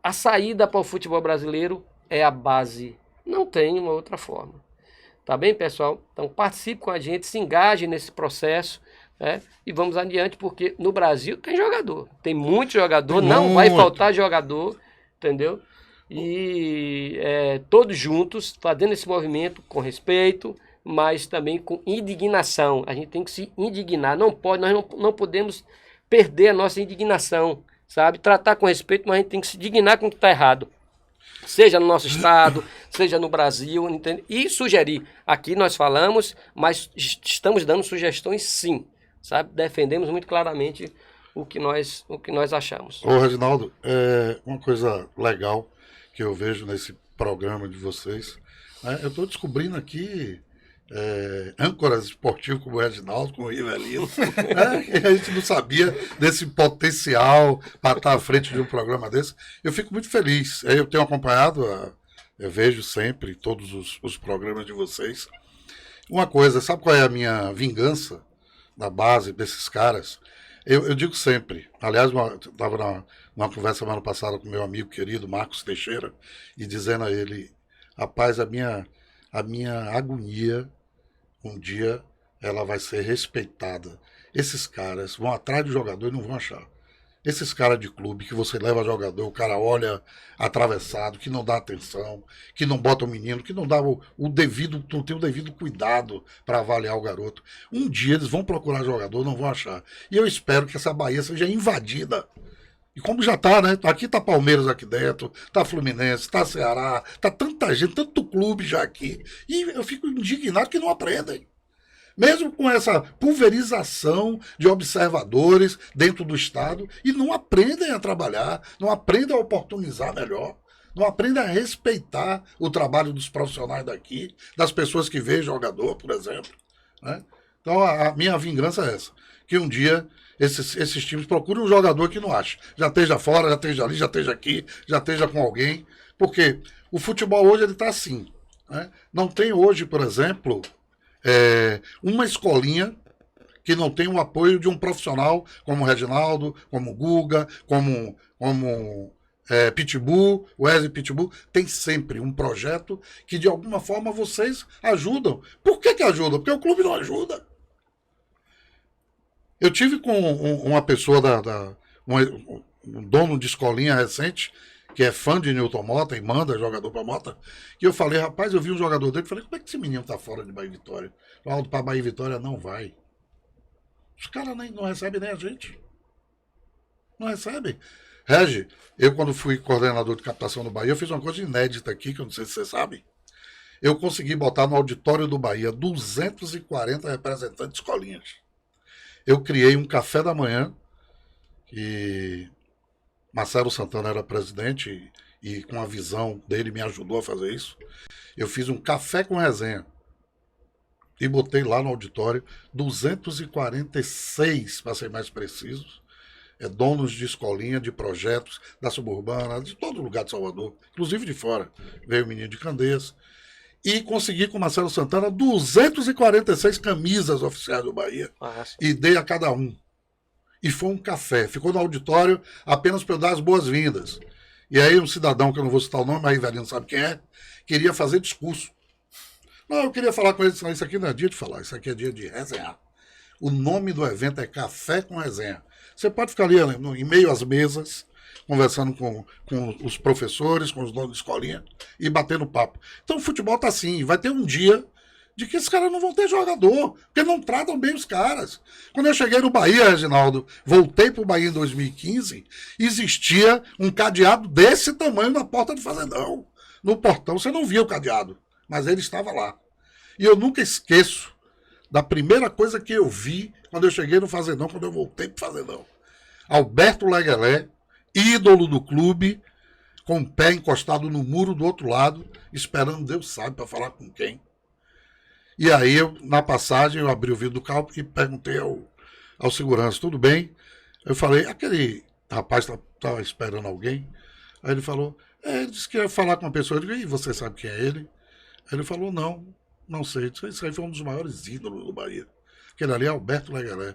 a saída para o futebol brasileiro é a base, não tem uma outra forma. Tá bem, pessoal? Então participe com a gente, se engaje nesse processo, né? E vamos adiante, porque no Brasil tem jogador, tem muito jogador, não vai faltar jogador, entendeu? E todos juntos, fazendo esse movimento com respeito, mas também com indignação. A gente tem que se indignar. Nós não podemos perder a nossa indignação, sabe? Tratar com respeito, mas a gente tem que se dignar com o que está errado. Seja no nosso estado, seja no Brasil, entende? E sugerir. Aqui nós falamos, mas estamos dando sugestões sim, sabe? Defendemos muito claramente o que nós achamos. Ô, Reginaldo, uma coisa legal que eu vejo nesse programa de vocês, né? Eu estou descobrindo aqui âncoras esportivas como o Reginaldo, como o Rivelino, que a gente não sabia desse potencial para estar à frente de um programa desse. Eu fico muito feliz. Eu tenho acompanhado, eu vejo sempre todos os programas de vocês. Uma coisa, sabe qual é a minha vingança da base desses caras? Eu digo sempre, aliás, eu estava numa conversa semana passada com meu amigo querido Marcos Teixeira, e dizendo a ele, rapaz, a minha agonia, um dia, ela vai ser respeitada. Esses caras vão atrás do jogador e não vão achar. Esses caras de clube que você leva jogador, o cara olha atravessado, que não dá atenção, que não bota o menino, que não dá não tem o devido cuidado para avaliar o garoto. Um dia eles vão procurar jogador, não vão achar. E eu espero que essa Bahia seja invadida. E como já está, né? Aqui está Palmeiras aqui dentro, está Fluminense, está Ceará, está tanta gente, tanto clube já aqui. E eu fico indignado que não aprendem. Mesmo com essa pulverização de observadores dentro do Estado, e não aprendem a trabalhar, não aprendem a oportunizar melhor, não aprendem a respeitar o trabalho dos profissionais daqui, das pessoas que veem jogador, por exemplo, né? Então a minha vingança é essa, que um dia esses times procurem um jogador que não acha. Já esteja fora, já esteja ali, já esteja aqui, já esteja com alguém. Porque o futebol hoje está assim, né? Não tem hoje, por exemplo, uma escolinha que não tem o apoio de um profissional como o Reginaldo, como o Guga, como Pitbull, o Wesley Pitbull. Tem sempre um projeto que de alguma forma vocês ajudam. Por que ajudam? Porque o clube não ajuda. Eu tive com uma pessoa, um dono de escolinha recente, que é fã de Newton Mota e manda jogador para Mota, e eu falei, rapaz, eu vi um jogador dele, falei, como é que esse menino tá fora de Bahia e Vitória? O para Bahia e Vitória não vai. Os caras não recebem nem a gente. Não recebem. Regi, eu quando fui coordenador de captação do Bahia, eu fiz uma coisa inédita aqui, que eu não sei se você sabe. Eu consegui botar no auditório do Bahia 240 representantes de escolinhas. Eu criei um café da manhã, e Marcelo Santana era presidente, e com a visão dele me ajudou a fazer isso. Eu fiz um café com resenha e botei lá no auditório 246, para ser mais precisos, donos de escolinha, de projetos, da suburbana, de todo lugar de Salvador, inclusive de fora. Veio o menino de Candeias. E consegui com o Marcelo Santana 246 camisas oficiais do Bahia. Nossa. E dei a cada um. E foi um café. Ficou no auditório apenas para eu dar as boas-vindas. E aí um cidadão, que eu não vou citar o nome, mas aí Rivelino sabe quem é, queria fazer discurso. Não, eu queria falar com ele, isso aqui não é dia de falar, isso aqui é dia de resenhar. O nome do evento é Café com Resenha. Você pode ficar ali em meio às mesas, conversando com os professores, com os donos de escolinha e batendo papo. Então o futebol tá assim, vai ter um dia de que esses caras não vão ter jogador, porque não tratam bem os caras. Quando eu cheguei no Bahia, Reginaldo, voltei pro Bahia em 2015, existia um cadeado desse tamanho na porta do Fazendão. No portão você não via o cadeado, mas ele estava lá. E eu nunca esqueço da primeira coisa que eu vi quando eu cheguei no Fazendão, quando eu voltei pro Fazendão. Alberto Leguelé, ídolo do clube, com o pé encostado no muro do outro lado, esperando Deus sabe para falar com quem. E aí, na passagem, eu abri o vidro do carro e perguntei ao segurança, tudo bem? Eu falei, aquele rapaz estava esperando alguém? Aí ele falou, ele disse que ia falar com uma pessoa. Eu digo, e você sabe quem é ele? Aí ele falou, não sei. Isso aí foi um dos maiores ídolos do Bahia. Aquele ali é Alberto Leguelé.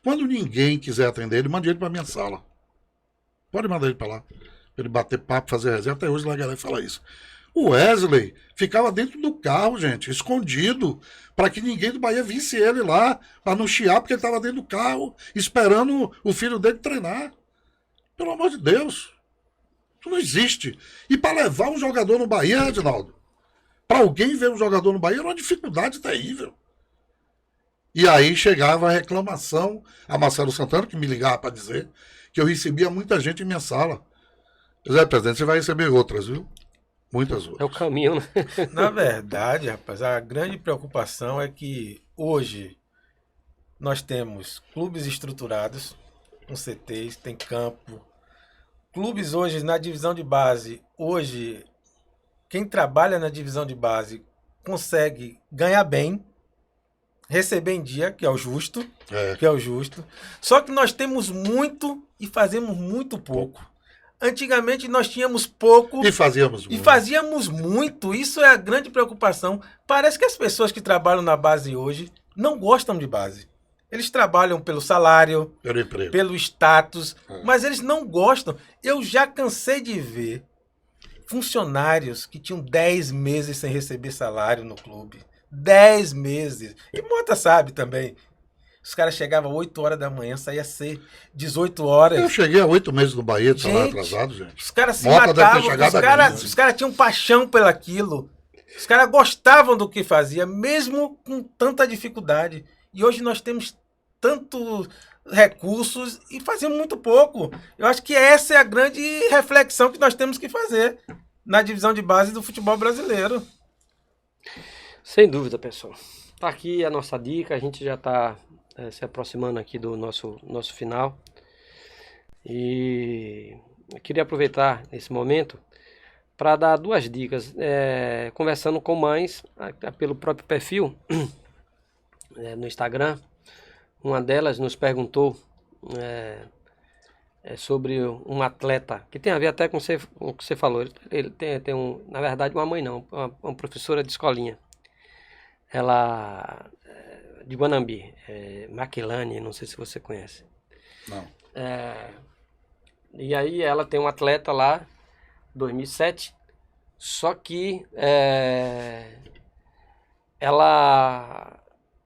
Quando ninguém quiser atender ele, mande ele para minha sala. Pode mandar ele para lá. Para ele bater papo, fazer reserva. Até hoje o Leguelé fala isso. O Wesley ficava dentro do carro, gente, escondido, para que ninguém do Bahia visse ele lá, para não chiar, porque ele estava dentro do carro, esperando o filho dele treinar. Pelo amor de Deus. Isso não existe. E para levar um jogador no Bahia, Reginaldo, Para alguém ver um jogador no Bahia era uma dificuldade terrível. E aí chegava a reclamação a Marcelo Santana, que me ligava para dizer que eu recebia muita gente em minha sala. Zé, presidente, você vai receber outras, viu? Muitas outras. É o caminho, né? Na verdade, rapaz, a grande preocupação é que hoje nós temos clubes estruturados, com CTs, tem campo. Clubes hoje na divisão de base, hoje quem trabalha na divisão de base consegue ganhar bem, receber em dia, que é o justo, Só que nós temos muito e fazemos muito pouco. Antigamente nós tínhamos pouco e fazíamos muito. Isso é a grande preocupação. Parece que as pessoas que trabalham na base hoje não gostam de base. Eles trabalham pelo salário, pelo status, mas eles não gostam. Eu já cansei de ver funcionários que tinham 10 meses sem receber salário no clube. 10 meses. E Mota sabe também. Os caras chegavam 8 horas da manhã, saía ser 18 horas. Eu cheguei a 8 meses no Bahia de salário atrasado, gente. Os caras se Mota matavam, deve os caras tinham paixão pelaquilo. Os caras gostavam do que fazia, mesmo com tanta dificuldade. E hoje nós temos tantos recursos e fazemos muito pouco. Eu acho que essa é a grande reflexão que nós temos que fazer na divisão de base do futebol brasileiro. Sem dúvida, pessoal. Tá aqui a nossa dica, a gente já está se aproximando aqui do nosso final. E eu queria aproveitar esse momento para dar 2 dicas. Conversando com mães, pelo próprio perfil no Instagram, uma delas nos perguntou sobre um atleta, que tem a ver até com o que você falou. Ele tem na verdade, uma mãe não, uma professora de escolinha. Ela de Guanambi, Maquilane, não sei se você conhece. Não. E aí ela tem um atleta lá, 2007, só que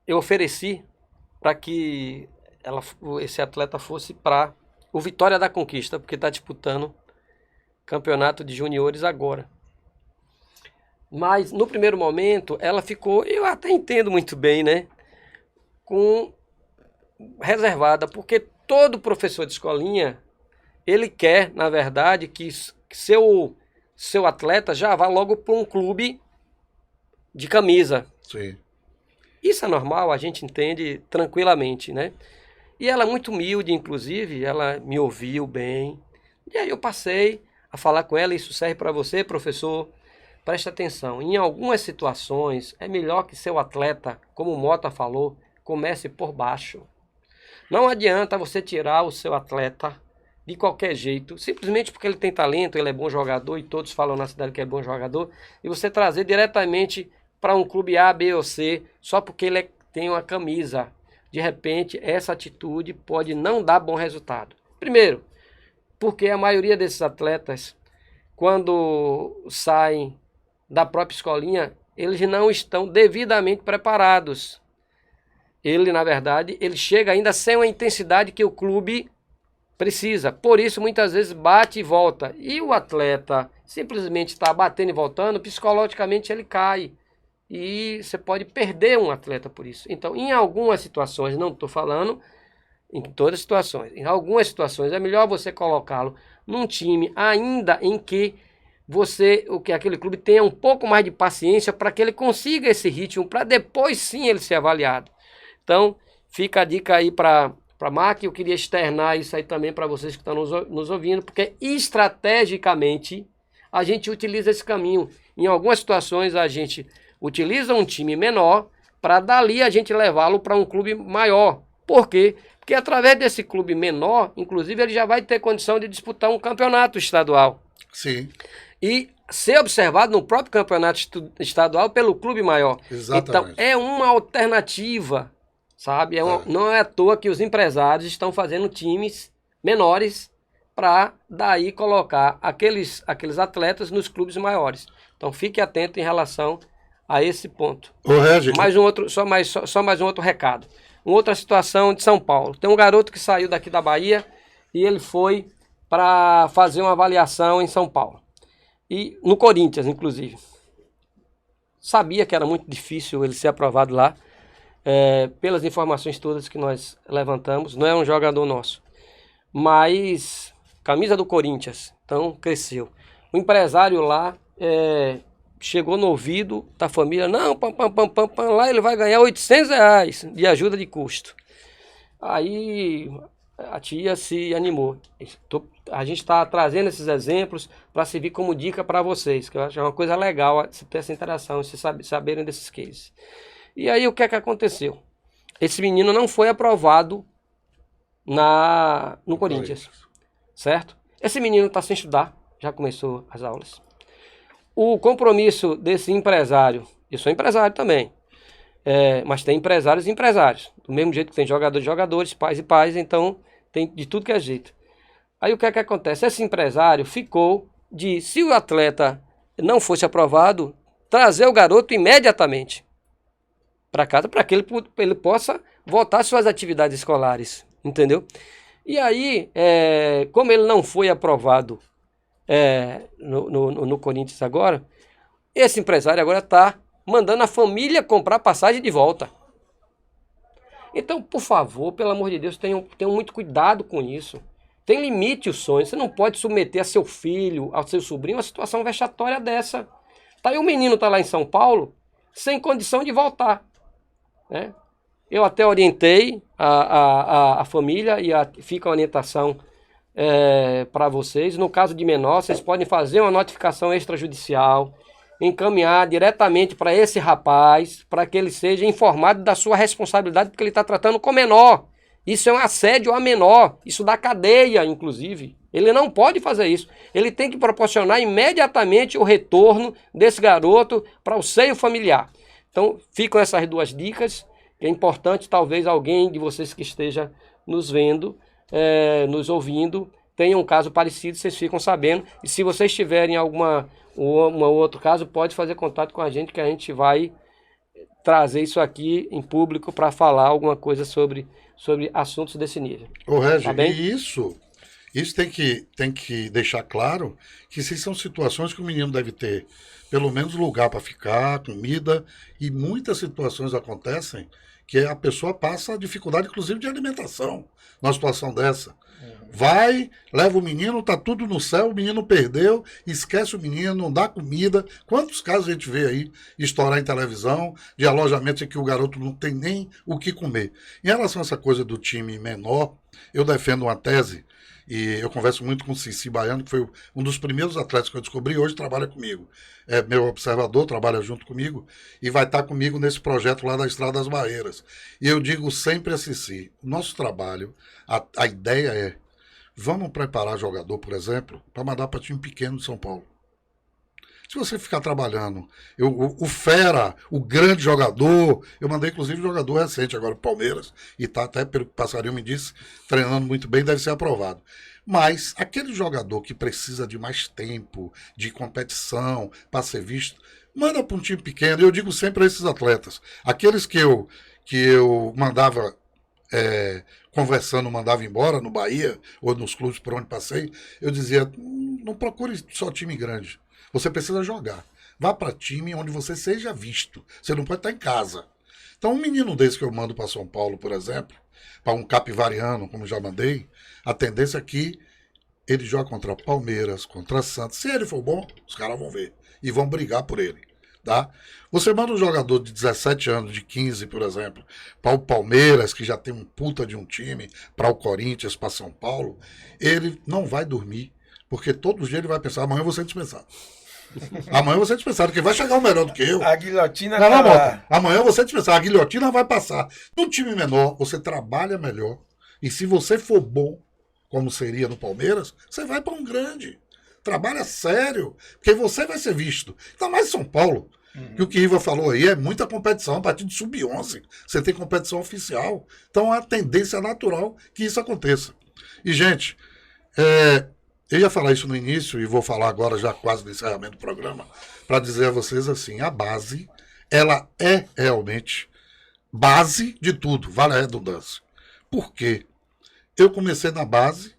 eu ofereci para que esse atleta fosse para o Vitória da Conquista, porque está disputando campeonato de juniores agora. Mas no primeiro momento ela ficou, eu até entendo muito bem, né? Reservada, porque todo professor de escolinha, ele quer, na verdade, que seu atleta já vá logo para um clube de camisa. Sim. Isso é normal, a gente entende tranquilamente, né? E ela é muito humilde, inclusive, ela me ouviu bem. E aí eu passei a falar com ela, isso serve para você, professor. Preste atenção, em algumas situações é melhor que seu atleta, como o Mota falou, comece por baixo. Não adianta você tirar o seu atleta de qualquer jeito, simplesmente porque ele tem talento, ele é bom jogador e todos falam na cidade que é bom jogador, e você trazer diretamente para um clube A, B ou C, só porque ele tem uma camisa. De repente, essa atitude pode não dar bom resultado. Primeiro, porque a maioria desses atletas, quando saem da própria escolinha, eles não estão devidamente preparados. Ele, na verdade, ele chega ainda sem a intensidade que o clube precisa. Por isso, muitas vezes, bate e volta. E o atleta simplesmente está batendo e voltando, psicologicamente ele cai. E você pode perder um atleta por isso. Então, em algumas situações, não estou falando em todas as situações, em algumas situações é melhor você colocá-lo num time ainda em que aquele clube tenha um pouco mais de paciência para que ele consiga esse ritmo, para depois sim ele ser avaliado. Então, fica a dica aí para a MAC. Eu queria externar isso aí também para vocês que estão nos ouvindo, porque estrategicamente a gente utiliza esse caminho. Em algumas situações a gente utiliza um time menor para dali a gente levá-lo para um clube maior. Por quê? Porque através desse clube menor, inclusive, ele já vai ter condição de disputar um campeonato estadual. Sim. E ser observado no próprio campeonato estadual pelo clube maior. Exatamente. Então, é uma alternativa, sabe? Não é à toa que os empresários estão fazendo times menores para daí colocar aqueles atletas nos clubes maiores. Então, fique atento em relação a esse ponto. Ô, Regi, Só mais um outro recado. Uma outra situação de São Paulo. Tem um garoto que saiu daqui da Bahia e ele foi para fazer uma avaliação em São Paulo. E no Corinthians, inclusive. sabia que era muito difícil ele ser aprovado lá, pelas informações todas que nós levantamos. Não é um jogador nosso, mas camisa do Corinthians, então cresceu. O empresário lá chegou no ouvido da família, não, lá ele vai ganhar R$800 de ajuda de custo. Aí a tia se animou. A gente está trazendo esses exemplos para servir como dica para vocês, que eu acho uma coisa legal ter essa interação, vocês saberem desses cases. E aí o que é que aconteceu? Esse menino não foi aprovado no Corinthians, certo? Esse menino está sem estudar, já começou as aulas. O compromisso desse empresário, eu sou empresário também, mas tem empresários e empresários, do mesmo jeito que tem jogadores e jogadores, pais e pais, então tem de tudo que é jeito. Aí o que é que acontece? Esse empresário ficou de, se o atleta não fosse aprovado, trazer o garoto imediatamente para casa, para que ele possa voltar às suas atividades escolares, entendeu? E aí, como ele não foi aprovado no Corinthians agora, esse empresário agora está mandando a família comprar passagem de volta. Então, por favor, pelo amor de Deus, tenham muito cuidado com isso. Tem limite o sonho. Você não pode submeter a seu filho, ao seu sobrinho, a uma situação vexatória dessa. Tá aí o menino está lá em São Paulo, sem condição de voltar, né? Eu até orientei a família e fica a orientação para vocês. No caso de menor, vocês podem fazer uma notificação extrajudicial, encaminhar diretamente para esse rapaz, para que ele seja informado da sua responsabilidade, porque ele está tratando com menor. Isso é um assédio a menor, isso dá cadeia, inclusive. Ele não pode fazer isso. Ele tem que proporcionar imediatamente o retorno desse garoto para o seio familiar. Então, ficam essas duas dicas. É importante, talvez alguém de vocês que esteja nos vendo, nos ouvindo, tenha um caso parecido, vocês ficam sabendo. E se vocês tiverem um outro caso, pode fazer contato com a gente, que a gente vai trazer isso aqui em público para falar alguma coisa sobre assuntos desse nível. Ô, Regi, tá bem? E isso tem que deixar claro que se são situações que o menino deve ter pelo menos lugar para ficar, comida, e muitas situações acontecem que a pessoa passa dificuldade, inclusive, de alimentação, numa situação dessa. Vai, leva o menino, tá tudo no céu, o menino perdeu, esquece o menino, não dá comida. Quantos casos a gente vê aí estourar em televisão, de alojamentos em que o garoto não tem nem o que comer. Em relação a essa coisa do time menor, eu defendo uma tese, e eu converso muito com o Cici Baiano, que foi um dos primeiros atletas que eu descobri, hoje trabalha comigo. É meu observador, trabalha junto comigo, e vai estar comigo nesse projeto lá da Estrada das Barreiras. E eu digo sempre a Cici, o nosso trabalho, a ideia é, vamos preparar jogador, por exemplo, para mandar para time pequeno de São Paulo. Se você ficar trabalhando, o Fera, o grande jogador, eu mandei inclusive um jogador recente agora, o Palmeiras, e está até, pelo que o Passarinho me disse, treinando muito bem, deve ser aprovado. Mas aquele jogador que precisa de mais tempo, de competição, para ser visto, manda para um time pequeno. Eu digo sempre a esses atletas, aqueles que eu mandava... conversando, mandava embora no Bahia ou nos clubes por onde passei, eu dizia, não procure só time grande, você precisa jogar, vá para time onde você seja visto, você não pode estar em casa. Então um menino desse que eu mando para São Paulo, por exemplo, para um capivariano, como já mandei, a tendência é que ele joga contra Palmeiras, contra Santos, se ele for bom, os caras vão ver e vão brigar por ele. Tá? Você manda um jogador de 17 anos, de 15, por exemplo, para o Palmeiras, que já tem um puta de um time, para o Corinthians, para São Paulo, ele não vai dormir, porque todo dia ele vai pensar, amanhã eu vou ser dispensado. Amanhã eu vou ser dispensado, porque vai chegar o melhor do que eu. A guilhotina não, tá lá. Amanhã eu vou ser dispensado, a guilhotina vai passar. Num time menor, você trabalha melhor, e se você for bom, como seria no Palmeiras, você vai para um grande. Trabalha sério, porque você vai ser visto. Ainda mais em São Paulo, que o que Riva falou aí é muita competição, a partir de sub-11. Você tem competição oficial. Então é a tendência natural que isso aconteça. E, gente, eu ia falar isso no início e vou falar agora já quase no encerramento do programa, para dizer a vocês assim, a base, ela é realmente base de tudo, vale a redundância. Por quê? Eu comecei na base,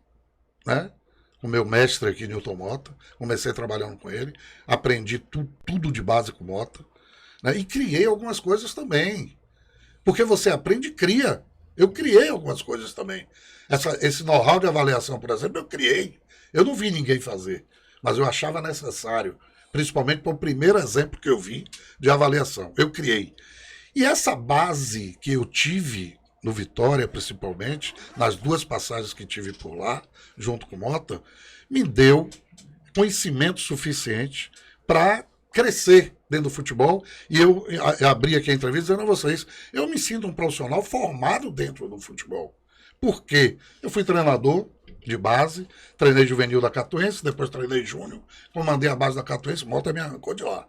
né? O meu mestre aqui, Newton Mota, comecei trabalhando com ele, aprendi tudo de base com Mota, né? E criei algumas coisas também. Porque você aprende e cria. Eu criei algumas coisas também. Esse know-how de avaliação, por exemplo, eu criei. Eu não vi ninguém fazer, mas eu achava necessário, principalmente para o primeiro exemplo que eu vi de avaliação. Eu criei. E essa base que eu tive no Vitória, principalmente, nas 2 passagens que tive por lá, junto com o Mota, me deu conhecimento suficiente para crescer dentro do futebol. E eu abri aqui a entrevista dizendo a vocês, eu me sinto um profissional formado dentro do futebol. Por quê? Eu fui treinador de base, treinei juvenil da Catuense, depois treinei júnior, comandei a base da Catuense, o Mota me arrancou de lá.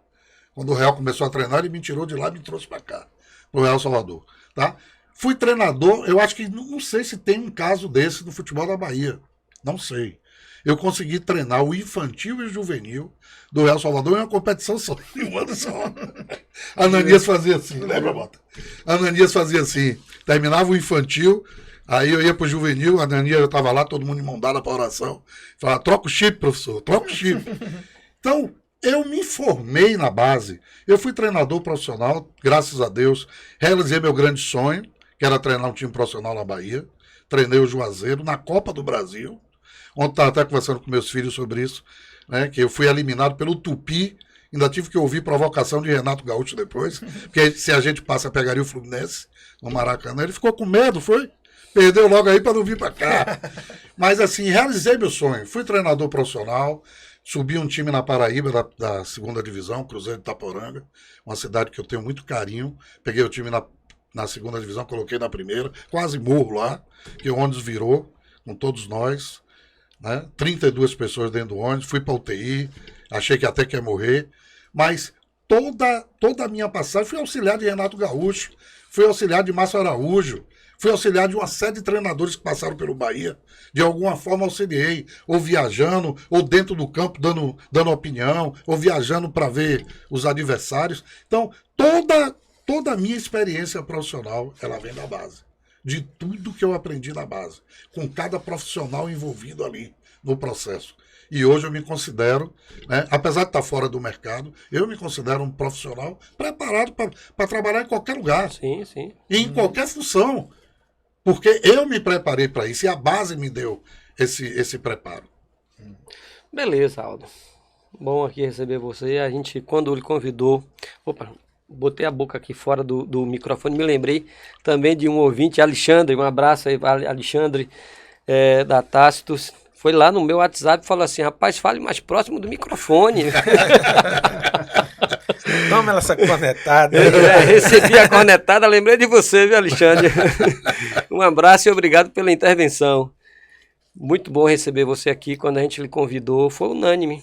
Quando o Real começou a treinar, ele me tirou de lá e me trouxe para cá, pro Real Salvador. Tá? Fui treinador, eu acho que, não sei se tem um caso desse no futebol da Bahia, não sei. Eu consegui treinar o infantil e o juvenil do Real Salvador em uma competição só, em um ano só. Ananias fazia assim, lembra, Mota? Ananias fazia assim, terminava o infantil, aí eu ia pro juvenil, a Ananias, eu estava lá, todo mundo em mão dada para oração, falava, troca o chip, professor, troca o chip. Então, eu me formei na base, eu fui treinador profissional, graças a Deus, realizei meu grande sonho, que era treinar um time profissional na Bahia, treinei o Juazeiro na Copa do Brasil. Ontem estava até conversando com meus filhos sobre isso, né, que eu fui eliminado pelo Tupi, ainda tive que ouvir provocação de Renato Gaúcho depois, porque se a gente passa, pegaria o Fluminense no Maracanã. Ele ficou com medo, foi? Perdeu logo aí para não vir para cá. Mas assim, realizei meu sonho. Fui treinador profissional, subi um time na Paraíba da 2ª divisão, Cruzeiro de Itaporanga, uma cidade que eu tenho muito carinho. Peguei o time na 2ª divisão, coloquei na 1ª, quase morro lá, que o ônibus virou, com todos nós. Né? 32 pessoas dentro do ônibus, fui para UTI, achei que até que ia morrer, mas toda a minha passagem, fui auxiliar de Renato Gaúcho, fui auxiliar de Márcio Araújo, fui auxiliar de uma série de treinadores que passaram pelo Bahia, de alguma forma auxiliei, ou viajando, ou dentro do campo dando opinião, ou viajando para ver os adversários. Então, toda a minha experiência profissional, ela vem da base. De tudo que eu aprendi na base, com cada profissional envolvido ali no processo. E hoje eu me considero, né, apesar de estar fora do mercado, eu me considero um profissional preparado para trabalhar em qualquer lugar. Sim, sim. E em qualquer função. Porque eu me preparei para isso e a base me deu esse preparo. Beleza, Aldo. Bom aqui receber você. A gente, quando ele convidou... Opa, botei a boca aqui fora do microfone, me lembrei também de um ouvinte, Alexandre, um abraço aí para Alexandre da Tácitos, foi lá no meu WhatsApp e falou assim, rapaz, fale mais próximo do microfone. Toma essa cornetada. Recebi a cornetada, lembrei de você, viu, Alexandre? Um abraço e obrigado pela intervenção. Muito bom receber você aqui, quando a gente lhe convidou, foi unânime.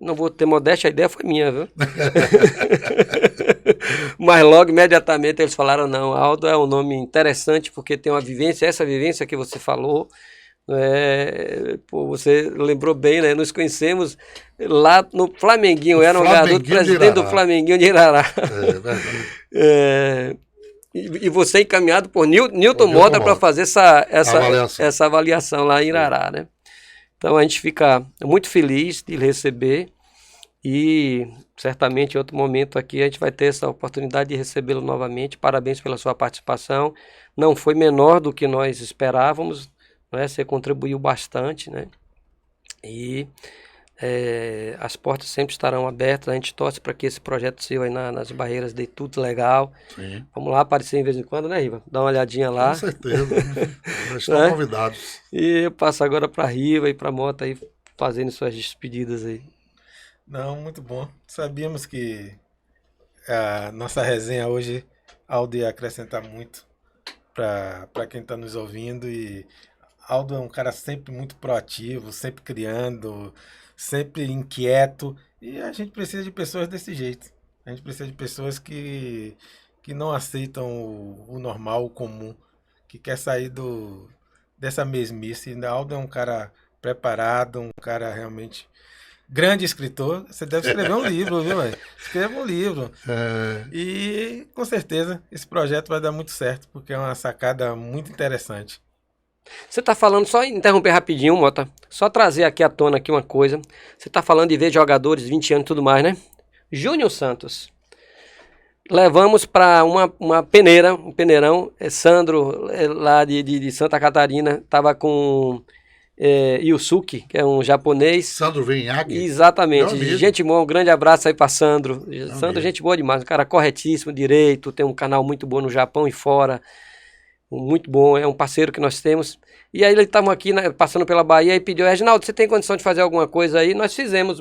Não vou ter modéstia, a ideia foi minha, viu? Mas logo, imediatamente, eles falaram, não, Aldo é um nome interessante, porque tem uma vivência, essa vivência que você falou, pô, você lembrou bem, né? Nos conhecemos lá no Flamenguinho, eu era um garoto presidente do Flamenguinho de Irará. É verdade. E você encaminhado por Nilton Mota para fazer essa avaliação lá em Irará, né? Então a gente fica muito feliz de lhe receber e certamente em outro momento aqui a gente vai ter essa oportunidade de recebê-lo novamente. Parabéns pela sua participação. Não foi menor do que nós esperávamos, né? Você contribuiu bastante, né? E as portas sempre estarão abertas. A gente torce para que esse projeto seu aí nas barreiras dê tudo legal. Sim. Vamos lá aparecer de vez em quando, né, Riva? Dá uma olhadinha lá. Com certeza. Já estão convidados. E eu passo agora para Riva e para Mota aí fazendo suas despedidas aí. Não, muito bom. Sabíamos que a nossa resenha hoje, Aldo ia acrescentar muito para quem está nos ouvindo. E Aldo é um cara sempre muito proativo, sempre criando, sempre inquieto, e a gente precisa de pessoas desse jeito. A gente precisa de pessoas que não aceitam o normal, o comum, que quer sair dessa mesmice. E Aldo é um cara preparado, um cara realmente grande escritor. Você deve escrever um livro, viu, velho? Escreva um livro. E com certeza esse projeto vai dar muito certo, porque é uma sacada muito interessante. Você está falando, só interromper rapidinho, Mota, só trazer aqui à tona aqui uma coisa. Você está falando de ver jogadores, 20 anos e tudo mais, né? Júnior Santos. levamos para uma peneira, um peneirão. Sandro, lá de Santa Catarina, estava com Yusuke, que é um japonês. Sandro Vinhag? Exatamente. Gente boa, um grande abraço aí para Sandro. Sandro, gente boa demais, um cara corretíssimo, direito, tem um canal muito bom no Japão e fora. Muito bom, é um parceiro que nós temos. E aí eles estavam aqui, né, passando pela Bahia e pediu: Reginaldo, você tem condição de fazer alguma coisa aí? Nós fizemos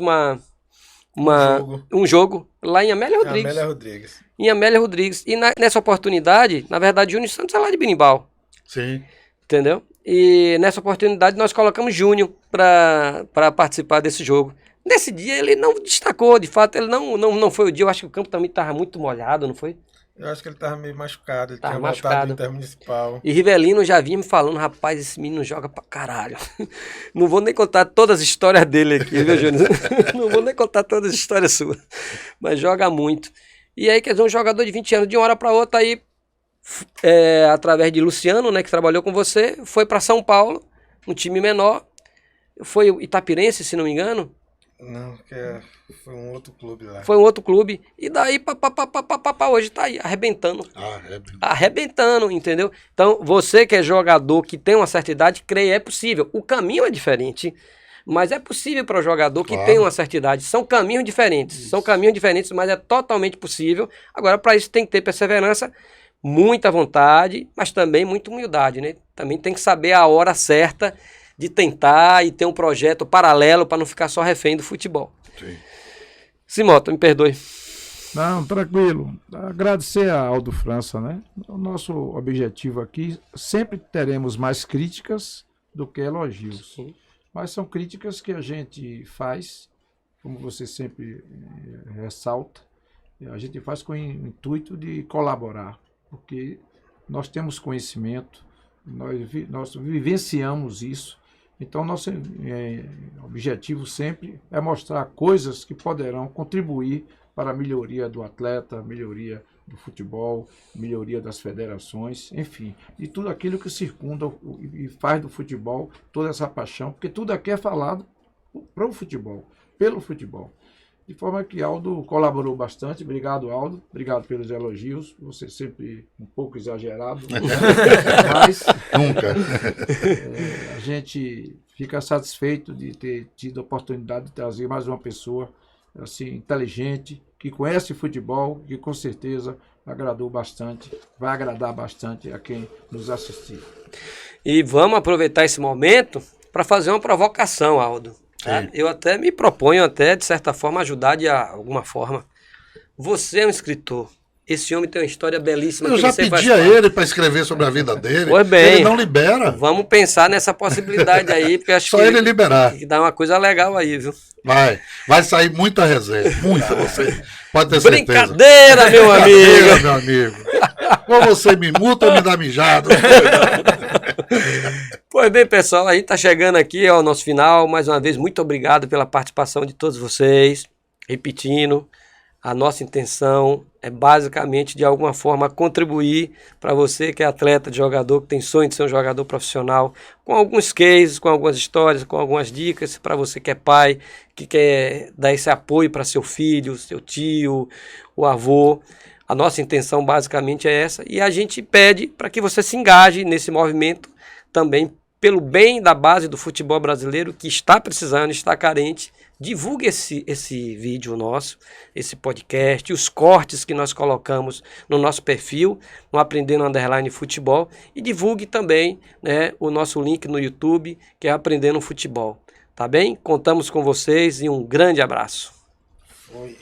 um jogo lá em Amélia Rodrigues. Em Amélia Rodrigues. E nessa oportunidade, na verdade, Júnior Santos é lá de Berimbau. Sim. Entendeu? E nessa oportunidade nós colocamos Júnior para participar desse jogo. Nesse dia ele não destacou, de fato, ele não foi o dia. Eu acho que o campo também estava muito molhado, não foi? Eu acho que ele estava meio machucado, ele tava tinha machucado. voltado do Intermunicipal. E Rivelino já vinha me falando: rapaz, esse menino joga pra caralho. Não vou nem contar todas as histórias dele aqui, viu, Júnior? Não vou nem contar todas as histórias suas. Mas joga muito. E aí, quer dizer, um jogador de 20 anos, de uma hora pra outra, aí, através de Luciano, né, que trabalhou com você, foi pra São Paulo, um time menor. Foi o Itapirense, se não me engano. Não, foi um outro clube lá. Foi um outro clube. E daí, hoje tá aí, arrebentando. Arrebentando, entendeu? Então, você que é jogador, que tem uma certa idade, creia, é possível. O caminho é diferente, mas é possível para o jogador que tem uma certa idade. São caminhos diferentes. Isso. São caminhos diferentes, mas é totalmente possível. Agora, para isso tem que ter perseverança, muita vontade, mas também muita humildade, né? Também tem que saber a hora certa de tentar e ter um projeto paralelo para não ficar só refém do futebol. Sim. Simota, me perdoe. Não, tranquilo. Agradecer a Aldo França, né? O nosso objetivo aqui, sempre teremos mais críticas do que elogios. Sim. Mas são críticas que a gente faz, como você sempre ressalta, a gente faz com o intuito de colaborar, porque nós temos conhecimento, nós vivenciamos isso. Então, nosso objetivo sempre é mostrar coisas que poderão contribuir para a melhoria do atleta, melhoria do futebol, melhoria das federações, enfim, de tudo aquilo que circunda e faz do futebol toda essa paixão, porque tudo aqui é falado para o futebol, pelo futebol. De forma que Aldo colaborou bastante. Obrigado, Aldo. Obrigado pelos elogios. Você sempre um pouco exagerado. Mas nunca. A gente fica satisfeito de ter tido a oportunidade de trazer mais uma pessoa assim, inteligente, que conhece futebol, que com certeza agradou bastante, vai agradar bastante a quem nos assistir. E vamos aproveitar esse momento para fazer uma provocação, Aldo. Tá? Eu até me proponho, de certa forma, ajudar de alguma forma. Você é um escritor. Esse homem tem uma história belíssima. Eu já pedi a ele para escrever sobre a vida dele. Pois bem, ele não libera. Vamos pensar nessa possibilidade aí, porque acho só ele liberar. Que dá uma coisa legal aí, viu? Vai sair muita resenha, muita. Você pode ter certeza. Brincadeira, meu amigo. Brincadeira, meu amigo. Ou você me multa ou me dá mijado. Pois bem, pessoal, a gente está chegando aqui ao nosso final. Mais uma vez, muito obrigado pela participação de todos vocês. Repetindo, a nossa intenção é basicamente, de alguma forma, contribuir para você que é atleta, de jogador, que tem sonho de ser um jogador profissional, com alguns cases, com algumas histórias, com algumas dicas, para você que é pai, que quer dar esse apoio para seu filho, seu tio, o avô. A nossa intenção basicamente é essa, e a gente pede para que você se engaje nesse movimento também pelo bem da base do futebol brasileiro, que está precisando, está carente. Divulgue esse vídeo nosso, esse podcast, os cortes que nós colocamos no nosso perfil, no Aprendendo _ Futebol, e divulgue também, né, o nosso link no YouTube, que é Aprendendo Futebol. Tá bem? Contamos com vocês e um grande abraço. Foi.